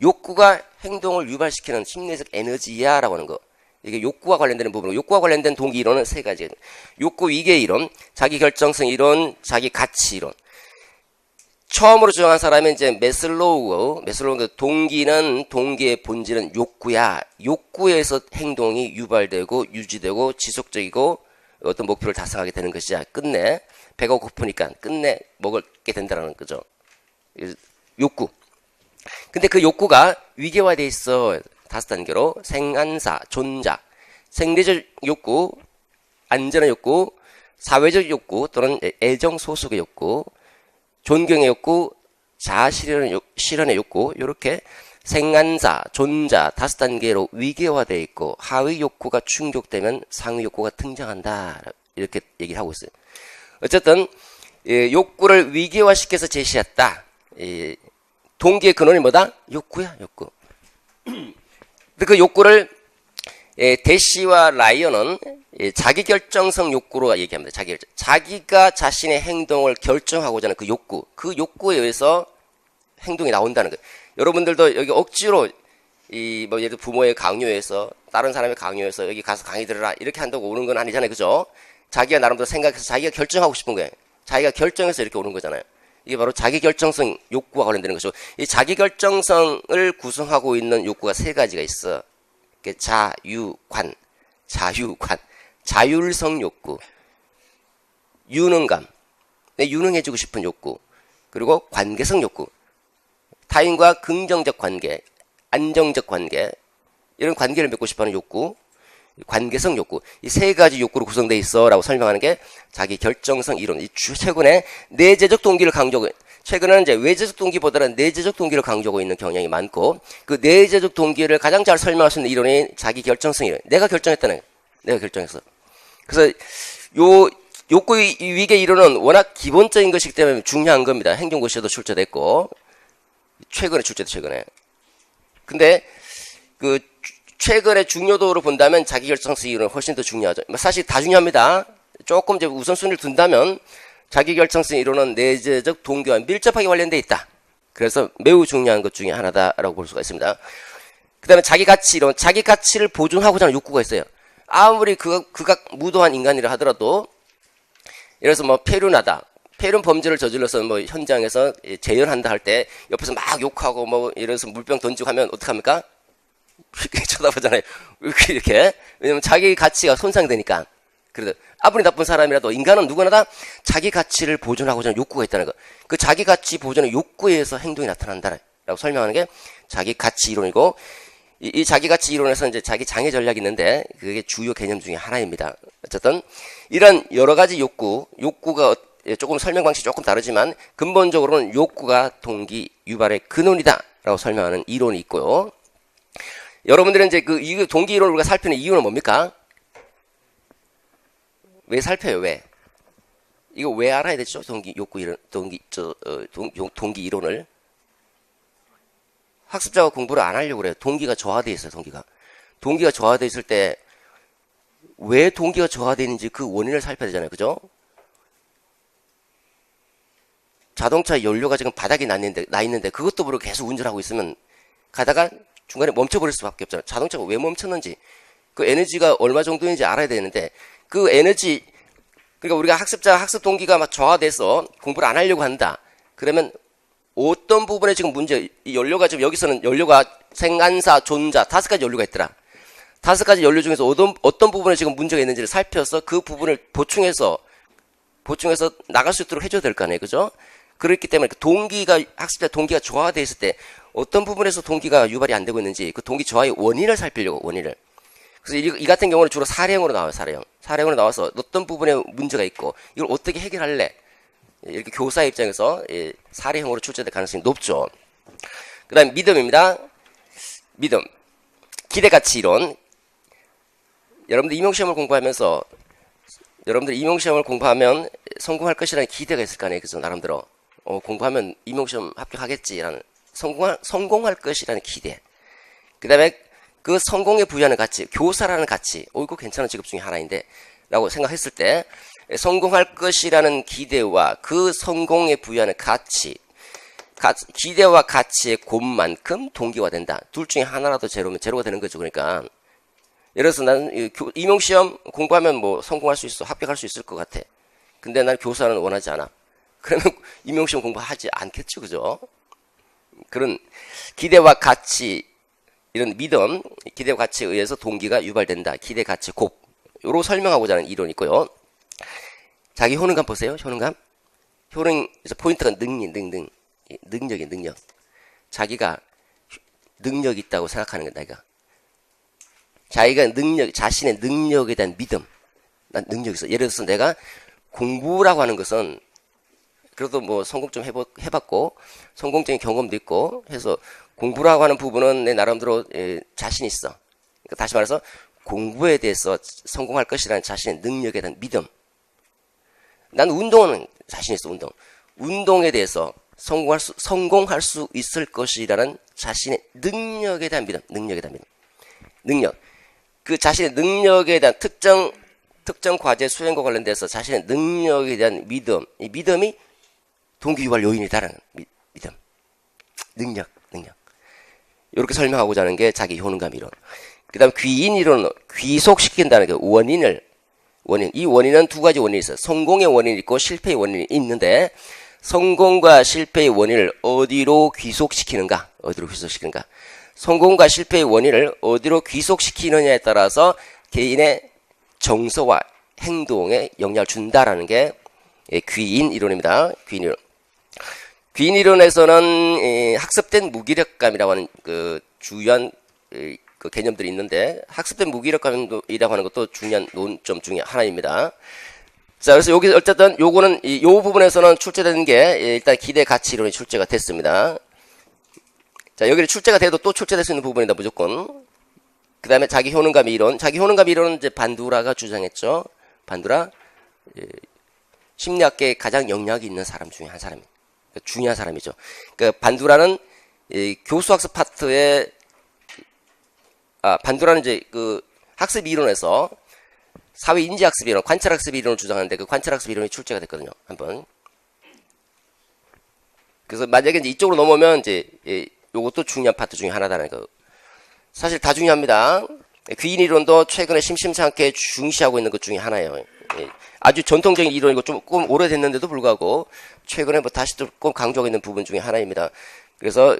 욕구가 행동을 유발시키는 심리적 에너지야 라고 하는 거. 이게 욕구와 관련되는 부분이고, 욕구와 관련된 동기 이론은 3가지. 욕구 위계 이론, 자기 결정성 이론, 자기 가치 이론. 처음으로 주장한 사람은 이제 메슬로우고, 동기의 본질은 욕구야. 욕구에서 행동이 유발되고 유지되고 지속적이고 어떤 목표를 달성하게 되는 것이야. 끝내 배가 고프니까 끝내 먹게 된다는 거죠. 욕구. 근데 그 욕구가 위계화되어 있어. 5단계로 생안사, 존자, 생리적 욕구, 안전의 욕구, 사회적 욕구 또는 애정 소속의 욕구, 존경의 욕구, 자아 실현의 욕구, 이렇게 생안사, 존자 5단계로 위계화되어 있고, 하위 욕구가 충족되면 상위 욕구가 등장한다. 이렇게 얘기를 하고 있어요. 어쨌든 욕구를 위계화시켜서 제시했다. 동기의 근원이 뭐다? 욕구야, 욕구. 근데 그 욕구를 대시와 라이언은 자기결정성 욕구로 얘기합니다. 자기가 자신의 행동을 결정하고자 하는 그 욕구에 의해서 행동이 나온다는 거예요. 여러분들도 여기 억지로 뭐 예를 들어 부모의 강요해서 다른 사람의 강요해서 여기 가서 강의 들으라 이렇게 한다고 오는 건 아니잖아요. 그죠? 자기가 나름대로 생각해서 자기가 결정하고 싶은 거예요. 자기가 결정해서 이렇게 오는 거잖아요. 이게 바로 자기결정성 욕구와 관련되는 것이고, 이 자기결정성을 구성하고 있는 욕구가 세 가지가 있어. 자유관, 자율성 욕구, 유능감, 유능해지고 싶은 욕구, 그리고 관계성 욕구, 타인과 긍정적 관계, 안정적 관계, 이런 관계를 맺고 싶어하는 욕구, 관계성 욕구, 이 세 가지 욕구로 구성되어 있어 라고 설명하는 게 자기 결정성 이론. 최근에 내재적 동기를 강조하고, 최근에는 이제 외재적 동기보다는 내재적 동기를 강조하고 있는 경향이 많고, 그 내재적 동기를 가장 잘 설명할 수 있는 이론이 자기 결정성 이론. 내가 결정했다는 거예요. 내가 결정했어. 그래서 요 욕구 위계 이론은 워낙 기본적인 것이기 때문에 중요한 겁니다. 행정고시에도 출제됐고, 최근에. 근데 그 최근의 중요도로 본다면 자기결정성 이론은 훨씬 더 중요하죠. 사실 다 중요합니다. 조금 이제 우선순위를 둔다면 자기결정성 이론은 내재적 동기와 밀접하게 관련되어 있다. 그래서 매우 중요한 것 중에 하나다라고 볼 수가 있습니다. 그 다음에 자기가치 이론, 자기 가치를 보존하고자 하는 욕구가 있어요. 아무리 그가 무도한 인간이라 하더라도, 예를 들어서 뭐 폐륜하다, 폐륜 범죄를 저질러서 뭐 현장에서 재연한다 할 때 옆에서 막 욕하고 뭐 예를 들어서 물병 던지고 하면 어떡합니까? 이렇게 쳐다보잖아요. 이렇게. 왜냐면 자기 가치가 손상되니까. 그래도 아무리 나쁜 사람이라도 인간은 누구나 다 자기 가치를 보존하고자 하는 욕구가 있다는 거. 그 자기 가치 보존의 욕구에 의해서 행동이 나타난다라고 설명하는 게 자기 가치 이론이고, 이 자기 가치 이론에서 이제 자기 장애 전략이 있는데 그게 주요 개념 중에 하나입니다. 어쨌든 이런 여러 가지 욕구가 조금 설명 방식이 조금 다르지만 근본적으로는 욕구가 동기 유발의 근원이다라고 설명하는 이론이 있고요. 여러분들은 이제 이 동기 이론을 우리가 살피는 이유는 뭡니까? 왜 살펴요? 왜? 이거 왜 알아야 되죠? 동기 이론을. 학습자가 공부를 안 하려고 그래요. 동기가 저하되어 있어요. 동기가 저하되어 있을 때 왜 동기가 저하되어 있는지 그 원인을 살펴야 되잖아요. 그죠? 자동차 연료가 지금 바닥에 나 있는데 그것도 모르고 계속 운전하고 있으면 가다가 중간에 멈춰버릴 수밖에 없잖아요. 자동차가 왜 멈췄는지, 그 에너지가 얼마 정도인지 알아야 되는데, 그 에너지, 그러니까 우리가 학습 동기가 막 저하돼서 공부를 안 하려고 한다. 그러면 어떤 부분에 지금 문제, 이 연료가 지금 여기서는 연료가 생안사, 존자, 5가지 연료가 있더라. 5가지 연료 중에서 어떤 부분에 지금 문제가 있는지를 살펴서 그 부분을 보충해서 나갈 수 있도록 해줘야 될 거 아니에요. 그죠? 그렇기 때문에 학습자 동기가 저하되어 있을 때 어떤 부분에서 동기가 유발이 안 되고 있는지 그 동기 저하의 원인을 살피려고, 원인을. 그래서 이 같은 경우는 주로 사례형으로 나와요. 사례형으로 나와서 어떤 부분에 문제가 있고 이걸 어떻게 해결할래? 이렇게 교사의 입장에서 사례형으로 출제될 가능성이 높죠. 그 다음에 믿음입니다. 믿음. 기대가치 이론. 여러분들 임용시험을 공부하면 성공할 것이라는 기대가 있을 거 아니에요. 그죠? 나름대로. 공부하면 임용시험 합격하겠지라는 성공할 것이라는 기대. 그 다음에 그 성공에 부여하는 가치, 교사라는 가치, 이거 괜찮은 직업 중에 하나인데 라고 생각했을 때 성공할 것이라는 기대와 그 성공에 부여하는 가치, 기대와 가치의 곱만큼 동기화 된다. 둘 중에 하나라도 제로면 제로가 되는 거죠. 그러니까 예를 들어서 나는 임용시험 공부하면 뭐 성공할 수 있어, 합격할 수 있을 것 같아. 근데 난 교사는 원하지 않아. 그러면 임용시험 공부하지 않겠죠. 그죠? 그런 기대와 가치, 이런 믿음, 기대와 가치에 의해서 동기가 유발된다. 기대, 가치, 곱. 요로 설명하고자 하는 이론이 있고요. 자기 효능감 보세요. 효능에서 포인트가 능력이에요. 능력. 자기가 능력이 있다고 생각하는 거다. 자기가 자신의 능력에 대한 믿음. 난 능력이 있어. 예를 들어서 내가 공부라고 하는 것은 그래도 뭐 성공 좀 해봤고 성공적인 경험도 있고 해서 공부라고 하는 부분은 내 나름대로 자신 있어. 그러니까 다시 말해서 공부에 대해서 성공할 것이라는 자신의 능력에 대한 믿음. 난 운동은 자신 있어. 운동에 대해서 성공할 수 있을 것이라는 자신의 능력에 대한 믿음. 능력. 그 자신의 능력에 대한 특정 과제 수행과 관련돼서 자신의 능력에 대한 믿음. 이 믿음이 동기 유발 요인이다라는 믿음. 능력. 이렇게 설명하고자 하는 게 자기 효능감 이론. 그 다음 귀인 이론은 귀속시킨다는 게 원인. 이 원인은 두 가지 원인이 있어요. 성공의 원인이 있고 실패의 원인이 있는데 성공과 실패의 원인을 어디로 귀속시키는가? 성공과 실패의 원인을 어디로 귀속시키느냐에 따라서 개인의 정서와 행동에 영향을 준다라는 게 귀인 이론입니다. 귀인 이론에서는 학습된 무기력감이라고 하는 그 주요한 그 개념들이 있는데 학습된 무기력감이라고 하는 것도 중요한 논점 중에 하나입니다. 자, 그래서 여기 어쨌든 요거는 요 부분에서는 출제되는 게 일단 기대 가치 이론이 출제가 됐습니다. 자, 여기는 출제가 돼도 또 출제될 수 있는 부분이다 무조건. 그 다음에 자기 효능감 이론. 자기 효능감 이론은 이제 반두라가 주장했죠. 반두라 심리학계에 가장 영향이 있는 사람 중에 한 사람입니다. 중요한 사람이죠. 그러니까 반두라는 교수학습 파트에 반두라는 이제 그 학습 이론에서 사회 인지 학습 이론, 관찰 학습 이론을 주장하는데 그 관찰 학습 이론이 출제가 됐거든요. 한번. 그래서 만약에 이제 이쪽으로 넘어오면 이제 요것도 중요한 파트 중에 하나다는 거. 사실 다 중요합니다. 귀인 이론도 최근에 심심치 않게 중시하고 있는 것 중에 하나예요. 아주 전통적인 이론이고 조금 오래됐는데도 불구하고 최근에 뭐 다시 조금 강조하고 있는 부분 중에 하나입니다. 그래서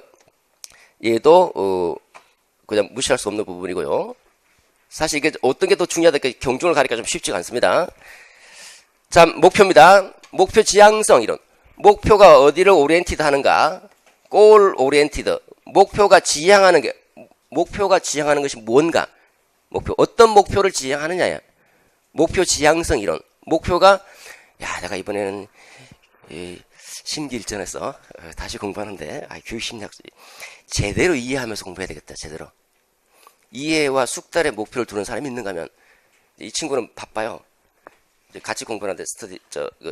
얘도 그냥 무시할 수 없는 부분이고요. 사실 이게 어떤 게 더 중요하다 이렇게 경중을 가리기가 좀 쉽지가 않습니다. 자, 목표입니다. 목표 지향성 이론. 목표가 어디를 오리엔티드 하는가? 골 오리엔티드. 목표가 지향하는 것이 뭔가? 어떤 목표를 지향하느냐야. 목표 지향성 이론. 목표가 내가 이번에는 심기일전에서 다시 공부하는데 교육심리학 제대로 이해하면서 공부해야 되겠다. 제대로. 이해와 숙달의 목표를 두는 사람이 있는가 하면 이 친구는 바빠요. 같이 공부하는데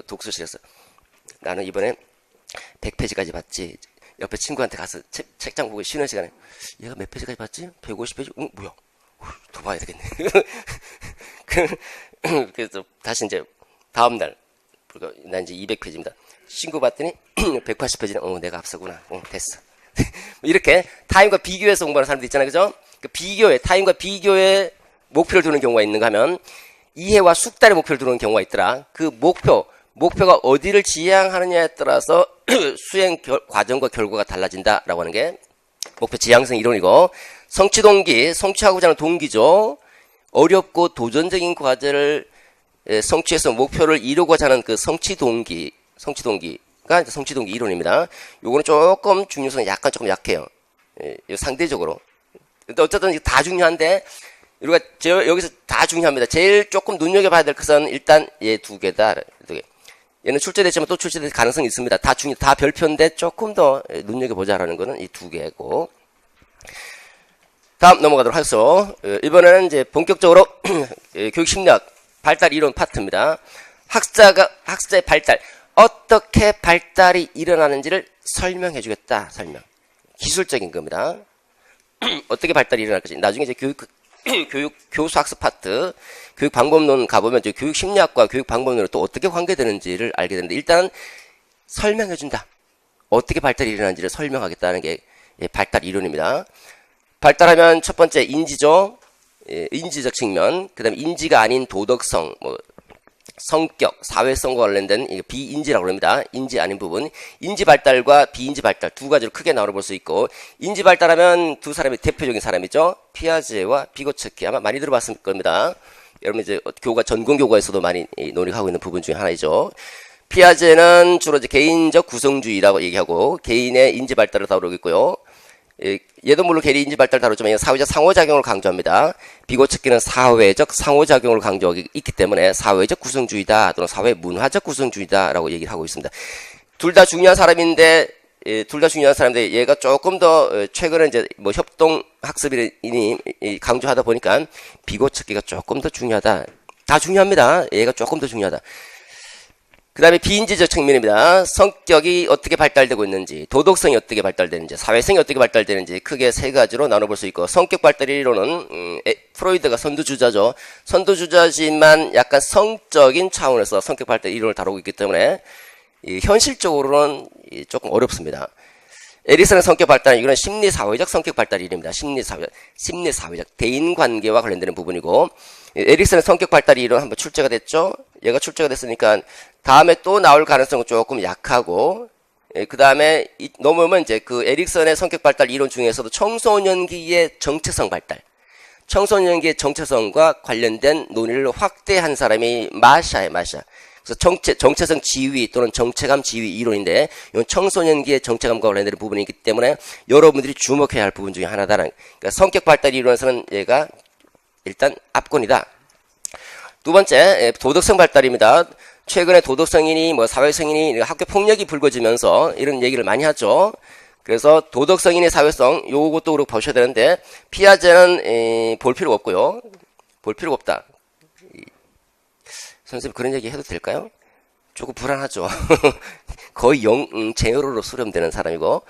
독서실에서 나는 이번에 100페이지까지 봤지. 옆에 친구한테 가서 책장 보고 쉬는 시간에 얘가 몇 페이지까지 봤지? 150페이지? 뭐야? 더 봐야 되겠네. 그래서 다시 이제 다음날 난 이제 200페이지입니다. 친구 봤더니 180페이지는 내가 앞서구나. 됐어. 이렇게 타임과 비교해서 공부하는 사람들 있잖아요. 그죠? 그 타임과 비교에 목표를 두는 경우가 있는가 하면 이해와 숙달의 목표를 두는 경우가 있더라. 그 목표가 어디를 지향하느냐에 따라서 수행 과정과 결과가 달라진다라고 하는 게 목표 지향성 이론이고, 성취하고자 하는 동기죠. 어렵고 도전적인 과제를 성취해서 목표를 이루고자 하는 그 성취동기가 이제 성취동기 이론입니다. 요거는 조금 중요성이 약간 조금 약해요. 상대적으로. 근데 어쨌든 다 중요한데, 우리가 여기서 다 중요합니다. 제일 조금 눈여겨봐야 될 것은 일단 얘 두 개다. 얘는 출제됐지만 또 출제될 가능성이 있습니다. 다 별표인데 조금 더 눈여겨보자라는 거는 이 두 개고. 다음 넘어가도록 하겠습니다. 이번에는 이제 본격적으로 교육심리학 발달 이론 파트입니다. 학습자의 발달. 어떻게 발달이 일어나는지를 설명해 주겠다. 기술적인 겁니다. 어떻게 발달이 일어날 것인지. 나중에 이제 교수학습 파트, 교육방법론 가보면 이제 교육심리학과 교육방법론이 또 어떻게 관계되는지를 알게 되는데, 일단 설명해 준다. 어떻게 발달이 일어나는지를 설명하겠다는 게 발달 이론입니다. 발달하면 첫 번째 인지죠. 인지적 측면. 그 다음에 인지가 아닌 도덕성, 성격, 사회성과 관련된 비인지라고 합니다. 인지 아닌 부분. 인지 발달과 비인지 발달 두 가지로 크게 나눠볼 수 있고, 인지 발달하면 두 사람의 대표적인 사람이죠. 피아제와 비고츠키. 아마 많이 들어봤을 겁니다. 여러분 이제 전공 교과에서도 많이 논의하고 있는 부분 중에 하나이죠. 피아제는 주로 이제 개인적 구성주의라고 얘기하고 개인의 인지 발달을 다루고 있고요. 얘도 물론 개인 인지 발달 다루지만 사회적 상호작용을 강조합니다. 비고츠키는 사회적 상호작용을 강조하고 있기 때문에 사회적 구성주의다 또는 사회 문화적 구성주의다라고 얘기를 하고 있습니다. 둘 다 중요한 사람인데 얘가 조금 더 최근에 이제 협동 학습이니 강조하다 보니까 비고츠키가 조금 더 중요하다. 다 중요합니다. 얘가 조금 더 중요하다. 그 다음에 비인지적 측면입니다. 성격이 어떻게 발달되고 있는지, 도덕성이 어떻게 발달되는지, 사회성이 어떻게 발달되는지 크게 세 가지로 나눠볼 수 있고, 성격 발달 이론은 프로이드가 선두주자죠. 선두주자지만 약간 성적인 차원에서 성격 발달 이론을 다루고 있기 때문에 현실적으로는 조금 어렵습니다. 에릭슨의 성격 발달, 이거는 심리사회적 성격 발달 이론입니다. 심리사회적 대인관계와 관련되는 부분이고, 에릭슨의 성격 발달 이론 한번 출제가 됐죠? 얘가 출제가 됐으니까 다음에 또 나올 가능성은 조금 약하고, 그 다음에 넘어오면 이제 그 에릭슨의 성격 발달 이론 중에서도 청소년기의 정체성 발달, 청소년기의 정체성과 관련된 논의를 확대한 사람이 마샤예요, 마샤. 그래서 정체성 지위 또는 정체감 지위 이론인데, 이건 청소년기의 정체감과 관련된 부분이기 때문에 여러분들이 주목해야 할 부분 중에 하나다라는, 그러니까 성격 발달 이론에서는 얘가 일단 압권이다. 두 번째, 도덕성 발달입니다. 최근에 도덕성인이 뭐 사회성인이 학교 폭력이 불거지면서 이런 얘기를 많이 하죠. 그래서 도덕성인의 사회성, 요것도 그렇고 보셔야 되는데, 피아제는 볼 필요가 없고요. 볼 필요가 없다. 선생님 그런 얘기 해도 될까요? 조금 불안하죠. 거의 제어로 수렴되는 사람이고,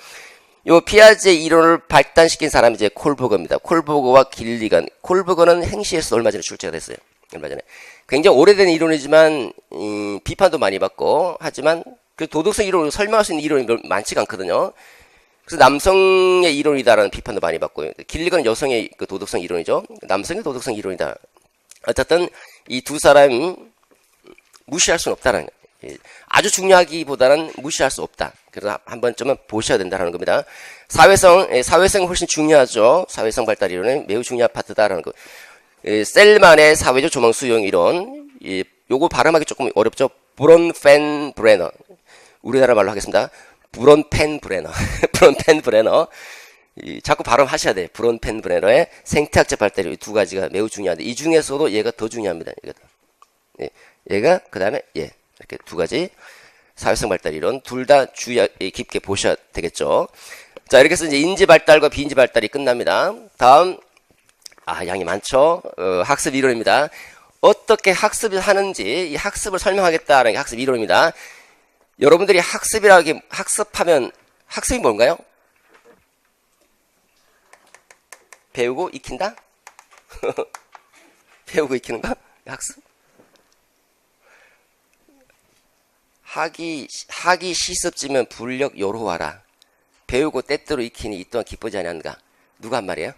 요 피아제 이론을 발단시킨 사람이 이제 콜버거입니다. 콜버거와 길리건. 콜버거는 행시에서 얼마 전에 출제가 됐어요. 얼마 전에. 굉장히 오래된 이론이지만 비판도 많이 받고, 하지만 그 도덕성 이론을 설명할 수 있는 이론이 많지가 않거든요. 그래서 남성의 이론이다라는 비판도 많이 받고요. 길리건은 여성의 그 도덕성 이론이죠. 남성의 도덕성 이론이다. 어쨌든 이 두 사람이 무시할 수는 없다는 거예요. 아주 중요하기보다는 무시할 수 없다. 그래서 한 번쯤은 보셔야 된다는 겁니다. 사회성이 훨씬 중요하죠. 사회성 발달 이론은 매우 중요한 파트다라는 거. 셀만의 사회적 조망 수용 이론. 요거 발음하기 조금 어렵죠. 브론펜브레너. 우리나라 말로 하겠습니다. 브론펜브레너. 브론펜브레너. 자꾸 발음하셔야 돼요. 브론펜브레너의 생태학적 발달 이 두 가지가 매우 중요한데, 이 중에서도 얘가 더 중요합니다. 얘가 그 다음에 이렇게 두 가지 사회성 발달 이론 둘 다 깊게 보셔야 되겠죠. 자, 이렇게 해서 이제 인지 발달과 비인지 발달이 끝납니다. 다음 양이 많죠. 학습 이론입니다. 어떻게 학습을 하는지 이 학습을 설명하겠다는 게 학습 이론입니다. 여러분들이 학습하면 학습이 뭔가요? 배우고 익힌다? 배우고 익히는가? 학습? 학이 시습지면 불력 요로와라. 배우고 때때로 익히니 이 또한 기쁘지 아니한가. 누가 한 말이에요?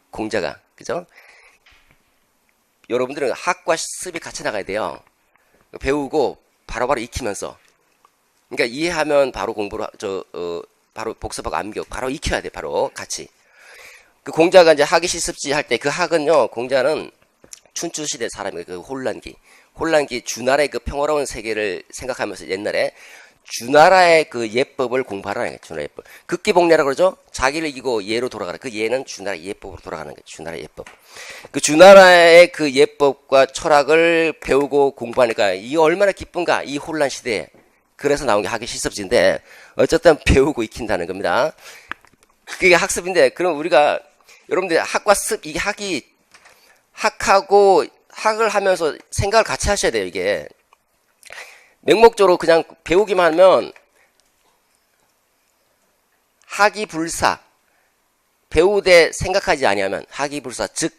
공자가. 그죠? 여러분들은 학과 습이 같이 나가야 돼요. 배우고 바로바로 익히면서. 그러니까 이해하면 바로 바로 복습하고 암기하고 바로 익혀야 돼. 바로 같이. 그 공자가 이제 학이 시습지 할 때 그 학은요, 공자는 춘추시대 사람이에요. 그 혼란기 주나라의 그 평화로운 세계를 생각하면서 옛날에 주나라의 그 예법을 공부하라는 거예요. 주나라 예법. 극기복례라고 그러죠? 자기를 이기고 예로 돌아가라. 그 예는 주나라 예법으로 돌아가는 거예요. 주나라 예법. 그 주나라의 그 예법과 철학을 배우고 공부하니까 이게 얼마나 기쁜가. 이 혼란 시대에. 그래서 나온 게 학의 시습지인데, 어쨌든 배우고 익힌다는 겁니다. 그게 학습인데, 그럼 우리가 여러분들 학과 습, 이게 학을 하면서 생각을 같이 하셔야 돼요, 이게. 맹목적으로 그냥 배우기만 하면 학이 불사, 배우되 생각하지 아니하면 학이 불사, 즉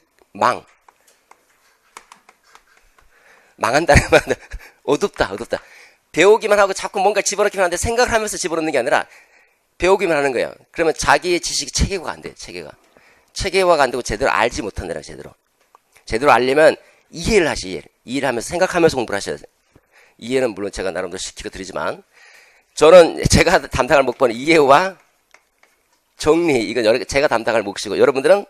망한다는 말. 어둡다. 배우기만 하고 자꾸 뭔가 집어넣기만 하는데 생각을 하면서 집어넣는 게 아니라 배우기만 하는 거예요. 그러면 자기의 지식이 체계화가 안 돼요, 체계화가 안 되고 제대로 알지 못한다는 거예요, 제대로 알려면 이해를 하시, 이해를 하면서 생각하면서 공부를 하셔야 돼요. 이해는 물론 제가 나름대로 시키고 드리지만, 저는 제가 담당할 목표는 이해와 정리, 이건 제가 담당할 몫이고, 여러분들은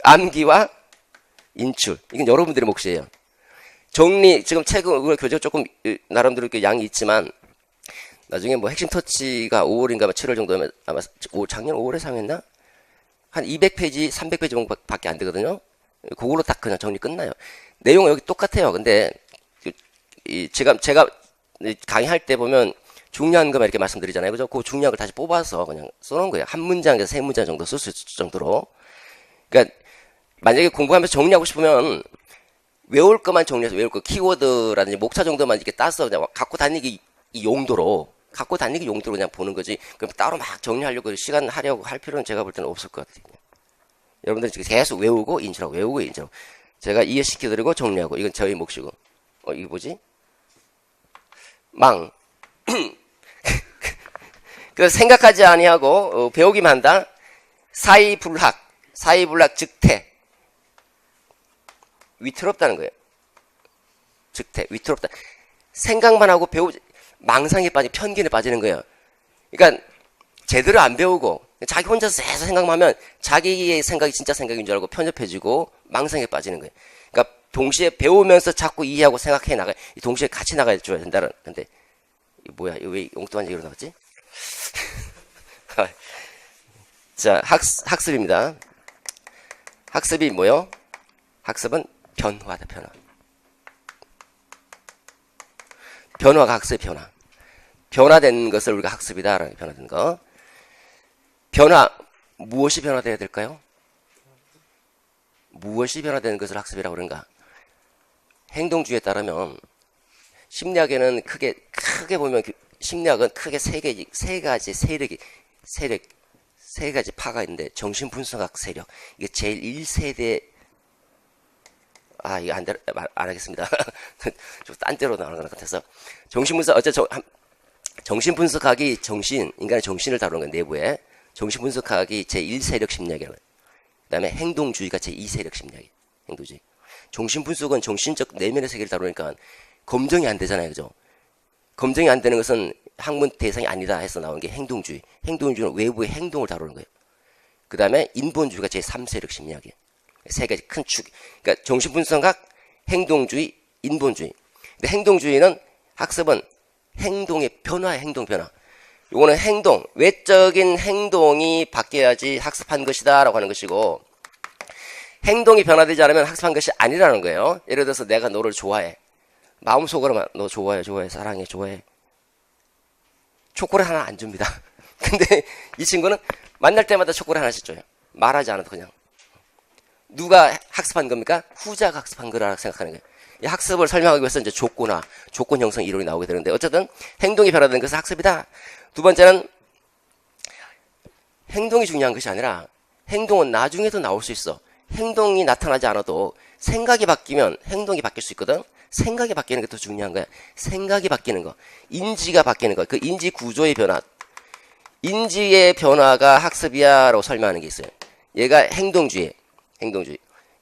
암기와 인출, 이건 여러분들의 몫이에요. 정리, 지금 책은 교재가 조금 나름대로 이렇게 양이 있지만, 나중에 뭐 핵심 터치가 5월인가 7월 정도면 아마 작년 5월에 상했나? 한 200페이지, 300페이지 정도밖에 안 되거든요. 그걸로 딱 그냥 정리 끝나요. 내용은 여기 똑같아요. 근데 제가 강의할 때 보면 중요한 것만 이렇게 말씀드리잖아요. 그죠? 그 중요한 걸 다시 뽑아서 그냥 써놓은 거예요. 한 문장에서 세 문장 정도 쓸 수 있을 정도로. 그러니까 만약에 공부하면서 정리하고 싶으면 외울 것만 정리해서 외울 거, 키워드라든지 목차 정도만 이렇게 따서 그냥 갖고 다니기 용도로 그냥 보는 거지. 그럼 따로 막 정리하려고 시간 하려고 할 필요는 제가 볼 때는 없을 것 같아요. 여러분들이 지금 계속 외우고 인출하고. 제가 이해시켜드리고 정리하고. 이건 저희 몫이고. 이게 뭐지? 그래서 생각하지 아니하고 배우기만 한다. 사이불학, 사이불학 즉태. 위태롭다는 거예요. 즉태, 위태롭다. 생각만 하고 망상에 빠지, 편견에 빠지는 거예요. 그러니까 제대로 안 배우고 자기 혼자서 계속 생각만 하면 자기의 생각이 진짜 생각인 줄 알고 편협해지고 망상에 빠지는 거예요. 그러니까 동시에 배우면서 자꾸 이해하고 생각해 나가야, 동시에 같이 나가야 줘야 된다는. 근데 뭐야, 이거 왜 엉뚱한 얘기로 나왔지? 자, 학습입니다. 학습이 뭐요? 학습은 변화다, 변화. 변화가 학습의 변화. 변화된 것을 우리가 학습이다라는, 변화된 거. 변화, 무엇이 변화되어야 될까요? 무엇이 변화되는 것을 학습이라고 그런가? 행동주의에 따르면 심리학에는 크게 보면 심리학은 크게 세 가지 파가 있는데, 정신분석학 세력, 이게 제일 1세대, 이거 안 하겠습니다. 좀 딴 데로 나오는 것 같아서. 정신분석학이 인간의 정신을 다루는 건 내부에, 정신분석학이 제1세력 심리학이라고 해요. 그 다음에 행동주의가 제2세력 심리학이에요. 행동주의. 정신분석은 정신적 내면의 세계를 다루니까 검증이 안 되잖아요. 그죠? 검증이 안 되는 것은 학문 대상이 아니다 해서 나온 게 행동주의. 행동주의는 외부의 행동을 다루는 거예요. 그 다음에 인본주의가 제3세력 심리학이에요. 세 가지 큰 축. 그러니까 정신분석학, 행동주의, 인본주의. 근데 행동주의는, 학습은 행동의 변화야, 행동 변화. 요거는 행동, 외적인 행동이 바뀌어야지 학습한 것이다 라고 하는 것이고, 행동이 변화되지 않으면 학습한 것이 아니라는 거예요. 예를 들어서 내가 너를 좋아해. 마음속으로만 너 좋아해, 사랑해, 좋아해. 초콜릿 하나 안 줍니다. 근데 이 친구는 만날 때마다 초콜릿 하나씩 줘요. 말하지 않아도 그냥. 누가 학습한 겁니까? 후자가 학습한 거라고 생각하는 거예요. 이 학습을 설명하기 위해서 이제 조건 형성 이론이 나오게 되는데, 어쨌든 행동이 변화되는 것은 학습이다. 두 번째는 행동이 중요한 것이 아니라 행동은 나중에도 나올 수 있어. 행동이 나타나지 않아도 생각이 바뀌면 행동이 바뀔 수 있거든. 생각이 바뀌는 게 더 중요한 거야. 생각이 바뀌는 거, 인지가 바뀌는 거, 그 인지 구조의 변화, 인지의 변화가 학습이야 라고 설명하는 게 있어요. 얘가 행동주의.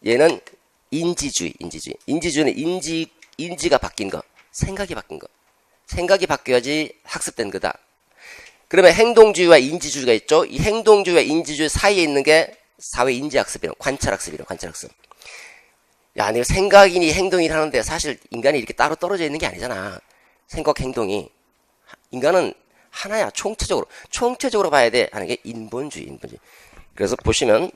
얘는 인지주의. 인지주의는 인지가 바뀐 거, 생각이 바뀐 거. 생각이 바뀌어야지 학습된 거다. 그러면 행동주의와 인지주의가 있죠. 이 행동주의와 인지주의 사이에 있는 게 사회 인지학습이라고, 관찰학습이라고, 관찰학습. 야, 내가 생각이니 행동이니 하는데 사실 인간이 이렇게 따로 떨어져 있는 게 아니잖아. 생각, 행동이. 인간은 하나야, 총체적으로 봐야 돼 하는 게 인본주의. 그래서 보시면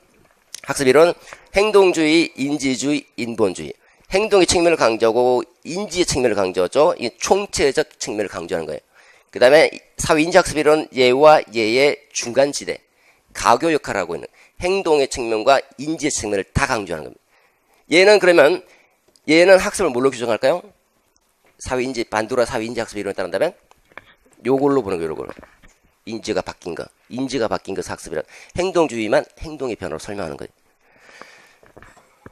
학습이론 행동주의, 인지주의, 인본주의. 행동의 측면을 강조하고 인지의 측면을 강조하죠. 이 총체적 측면을 강조하는 거예요. 그 다음에 사회인지학습이론 예와 예의 중간지대, 가교 역할을 하고 있는 행동의 측면과 인지의 측면을 다 강조하는 겁니다. 얘는 학습을 뭘로 규정할까요? 반도라 사회인지학습 이론에 따른다면 요걸로 보는 거예요. 요걸로. 인지가 바뀐 것을 학습이란. 행동주의만 행동의 변화로 설명하는 거예요.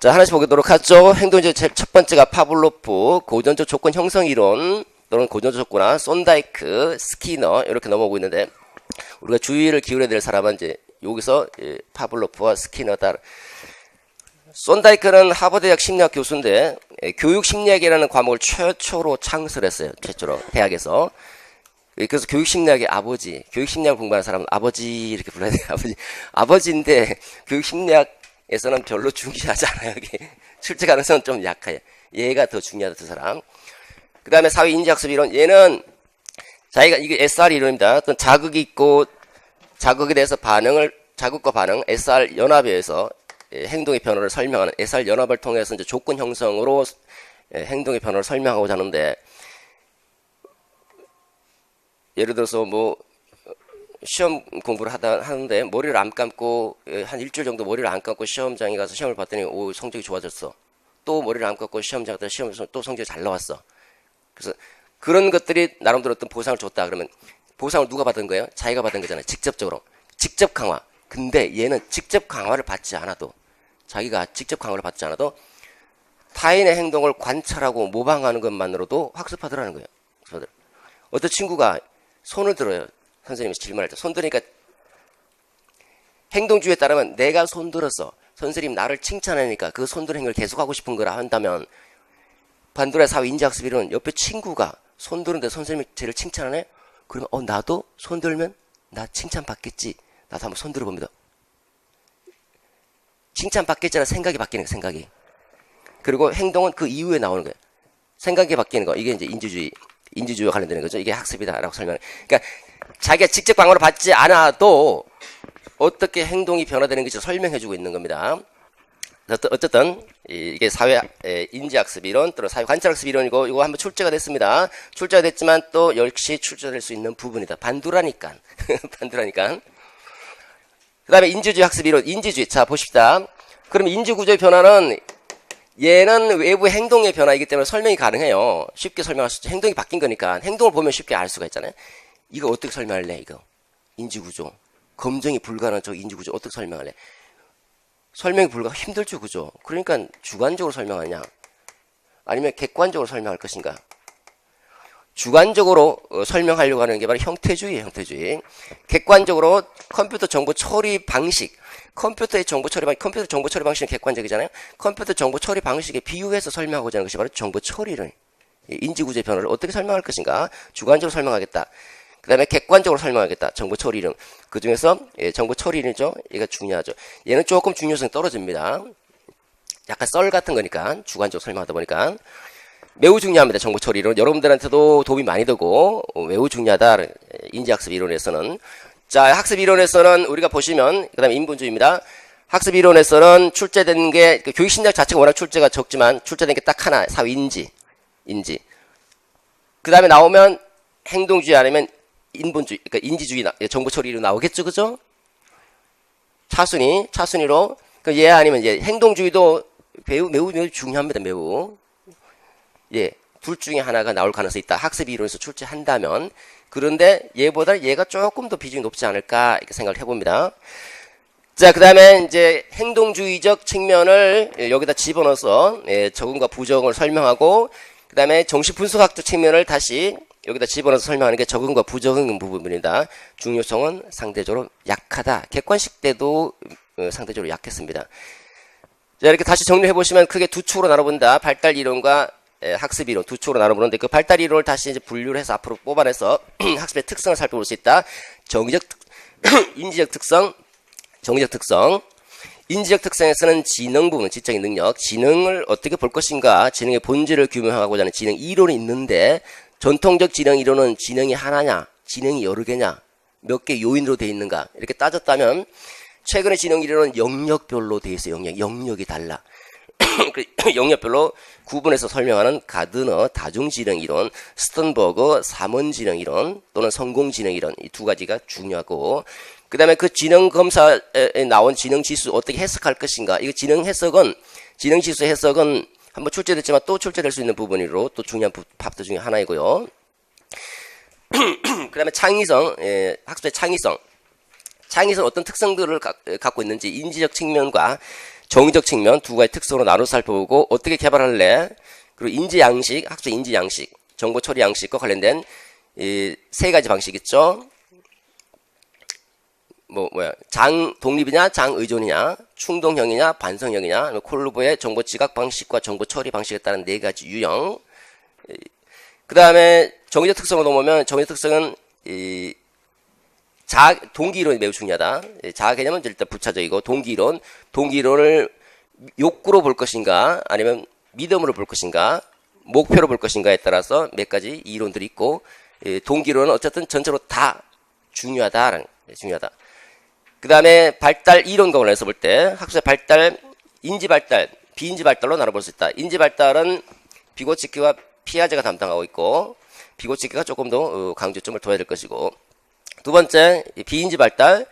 자, 하나씩 보도록 하죠. 행동주의 첫 번째가 파블로프, 고전적 조건 형성 이론, 또는 고전적 조건화, 손다이크, 스키너, 이렇게 넘어오고 있는데, 우리가 주의를 기울여야 될 사람은 이제 여기서 파블로프와 스키너다. 손다이크는 하버드대학 심리학 교수인데, 교육심리학이라는 과목을 최초로 창설했어요. 최초로 대학에서. 그래서 교육심리학의 아버지, 교육심리학을 공부하는 사람은 아버지 이렇게 불러야 돼요. 아버지인데 교육심리학에서는 별로 중요하지 않아요. 출제 가능성은 좀 약해요. 얘가 더 중요하다, 두 사람. 그 다음에 사회인지학습 이론, 얘는 자기가, 이게 SR 이론입니다. 어떤 자극이 있고 자극에 대해서 자극과 반응, SR 연합에 의해서 행동의 변화를 설명하는, SR 연합을 통해서 이제 조건 형성으로 행동의 변화를 설명하고자 하는데, 예를 들어서 시험 공부를 하는데 머리를 안 감고 한 일주일 정도 머리를 안 감고 시험장에 가서 시험을 봤더니 성적이 좋아졌어. 또 머리를 안 감고 시험장에 가서 시험에서 또 성적이 잘 나왔어. 그래서 그런 것들이 나름대로 어떤 보상을 줬다. 그러면 보상을 누가 받은 거예요? 자기가 받은 거잖아요. 직접적으로. 직접 강화. 근데 얘는 직접 강화를 받지 않아도, 자기가 직접 강화를 받지 않아도 타인의 행동을 관찰하고 모방하는 것만으로도 학습하더라는 거예요. 어떤 친구가 손을 들어요. 선생님이 질문할 때 손드니까 행동주의에 따르면 내가 손들었어. 선생님 나를 칭찬하니까 그 손드는 행위를 계속하고 싶은 거라 한다면 반도라 사회 인지학습이론 옆에 친구가 손드는데 선생님이 쟤를 칭찬하네? 그러면 나도 손들면 나 칭찬받겠지. 나도 한번 손들어 봅니다. 칭찬받겠지라는 생각이 바뀌는 거야. 생각이. 그리고 행동은 그 이후에 나오는 거예요. 생각이 바뀌는 거. 이게 이제 인지주의와 관련되는 거죠. 이게 학습이다라고 설명해. 그러니까 자기가 직접 강화를 받지 않아도 어떻게 행동이 변화되는 것을 설명해주고 있는 겁니다. 어쨌든 이게 사회 인지학습 이론 또는 사회 관찰학습 이론이고 이거 한번 출제가 됐습니다. 출제가 됐지만 또 역시 출제될 수 있는 부분이다. 반두라니까. 반두라니까. 그 다음에 인지주의 학습 이론, 인지주의. 자 보십시다. 그럼 인지구조의 변화는 얘는 외부 행동의 변화이기 때문에 설명이 가능해요. 쉽게 설명할 수 있죠. 행동이 바뀐 거니까 행동을 보면 쉽게 알 수가 있잖아요. 이거 어떻게 설명할래? 이거 인지구조. 검증이 불가능한 저 인지구조 어떻게 설명할래? 설명이 힘들죠, 그죠? 그러니까 주관적으로 설명하냐? 아니면 객관적으로 설명할 것인가? 주관적으로 설명하려고 하는 게 바로 형태주의예요, 형태주의. 객관적으로 컴퓨터 정보 처리 방식, 컴퓨터 정보 처리 방식은 객관적이잖아요. 컴퓨터 정보 처리 방식에 비유해서 설명하고자 하는 것이 바로 정보 처리를, 인지구조의 변화를 어떻게 설명할 것인가? 주관적으로 설명하겠다. 그 다음에 객관적으로 설명하겠다. 정보 처리 이론. 그 중에서 정보 처리 이론이죠. 얘가 중요하죠. 얘는 조금 중요성이 떨어집니다. 약간 썰 같은 거니까 주관적으로 설명하다 보니까 매우 중요합니다. 정보 처리 이론. 여러분들한테도 도움이 많이 되고 매우 중요하다. 인지학습 이론에서는. 자, 학습 이론에서는 우리가 보시면 그 다음에 인본주의입니다. 학습 이론에서는 출제된 게 교육심리학 자체가 워낙 출제가 적지만 출제된 게 딱 하나. 사회 인지. 그 다음에 나오면 행동주의 아니면 인본주의, 그러니까 인지주의, 정보 처리로 나오겠죠, 그죠? 차순위로. 얘 아니면 행동주의도 매우 중요합니다, 매우. 둘 중에 하나가 나올 가능성이 있다. 학습 이론에서 출제한다면. 그런데 얘가 조금 더 비중이 높지 않을까, 이렇게 생각을 해봅니다. 자, 그 다음에 이제 행동주의적 측면을 여기다 집어넣어서, 적응과 부적응을 설명하고, 그 다음에 정식 분석학적 측면을 다시 여기다 집어넣어서 설명하는 게 적응과 부적응 부분입니다. 중요성은 상대적으로 약하다. 객관식 때도 상대적으로 약했습니다. 자, 이렇게 다시 정리해 보시면 크게 두 축으로 나눠본다. 발달 이론과 학습 이론 두 축으로 나눠보는데 그 발달 이론을 다시 이제 분류를 해서 앞으로 뽑아내서 학습의 특성을 살펴볼 수 있다. 인지적 특성, 정의적 특성. 인지적 특성에서는 지능 부분, 지적인 능력, 지능을 어떻게 볼 것인가, 지능의 본질을 규명하고자 하는 지능 이론이 있는데 전통적 지능 이론은 지능이 하나냐, 지능이 여러 개냐, 몇 개 요인으로 되어 있는가 이렇게 따졌다면 최근의 지능 이론은 영역별로 되어 있어요. 영역이 달라. 영역별로 구분해서 설명하는 가드너 다중지능 이론, 스턴버그 삼원지능 이론 또는 성공지능 이론 이 두 가지가 중요하고 그 다음에 그 지능 검사에 나온 지능 지수 어떻게 해석할 것인가. 이거 지능 지수 해석은 한번 출제됐지만 또 출제될 수 있는 부분으로 또 중요한 팝도 중에 하나이고요. 그 다음에 창의성, 학습의 창의성. 창의성 어떤 특성들을 갖고 있는지 인지적 측면과 정의적 측면 두 가지 특성으로 나눠 살펴보고 어떻게 개발할래. 그리고 인지 양식, 학습의 인지 양식, 정보 처리 양식과 관련된 세 가지 방식 있죠. 장 독립이냐, 장 의존이냐, 충동형이냐, 반성형이냐, 콜루버의 정보 지각 방식과 정보 처리 방식에 따른 네 가지 유형. 그 다음에 정의적 특성으로 넘어오면 정의적 특성은 동기 이론이 매우 중요하다. 자아 개념은 일단 부차적이고 동기론을 욕구로 볼 것인가, 아니면 믿음으로 볼 것인가, 목표로 볼 것인가에 따라서 몇 가지 이론들이 있고 동기론은 어쨌든 전체로 다 중요하다. 그 다음에 발달 이론과 관련해서 볼 때 학습의 발달, 인지 발달, 비인지 발달로 나눠볼 수 있다. 인지 발달은 비고치키와 피아제가 담당하고 있고 비고치키가 조금 더 강조점을 둬야 될 것이고 두 번째 비인지 발달,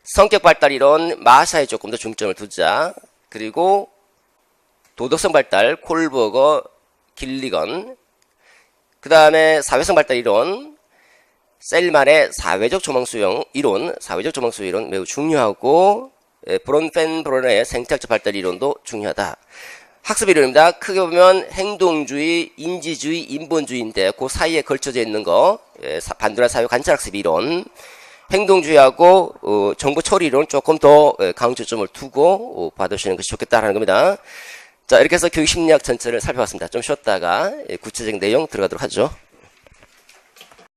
성격 발달 이론 마샤에 조금 더 중점을 두자. 그리고 도덕성 발달 콜버거, 길리건. 그 다음에 사회성 발달 이론 셀만의 사회적 조망수용 이론 매우 중요하고 브론펜브론의 생태학적 발달 이론도 중요하다. 학습 이론입니다. 크게 보면 행동주의, 인지주의, 인본주의인데 그 사이에 걸쳐져 있는 거 반도나 사회 관찰학습 이론. 행동주의하고 정보 처리 이론 조금 더 강조점을 두고 봐두시는 것이 좋겠다라는 겁니다. 자, 이렇게 해서 교육 심리학 전체를 살펴봤습니다. 좀 쉬었다가 구체적인 내용 들어가도록 하죠.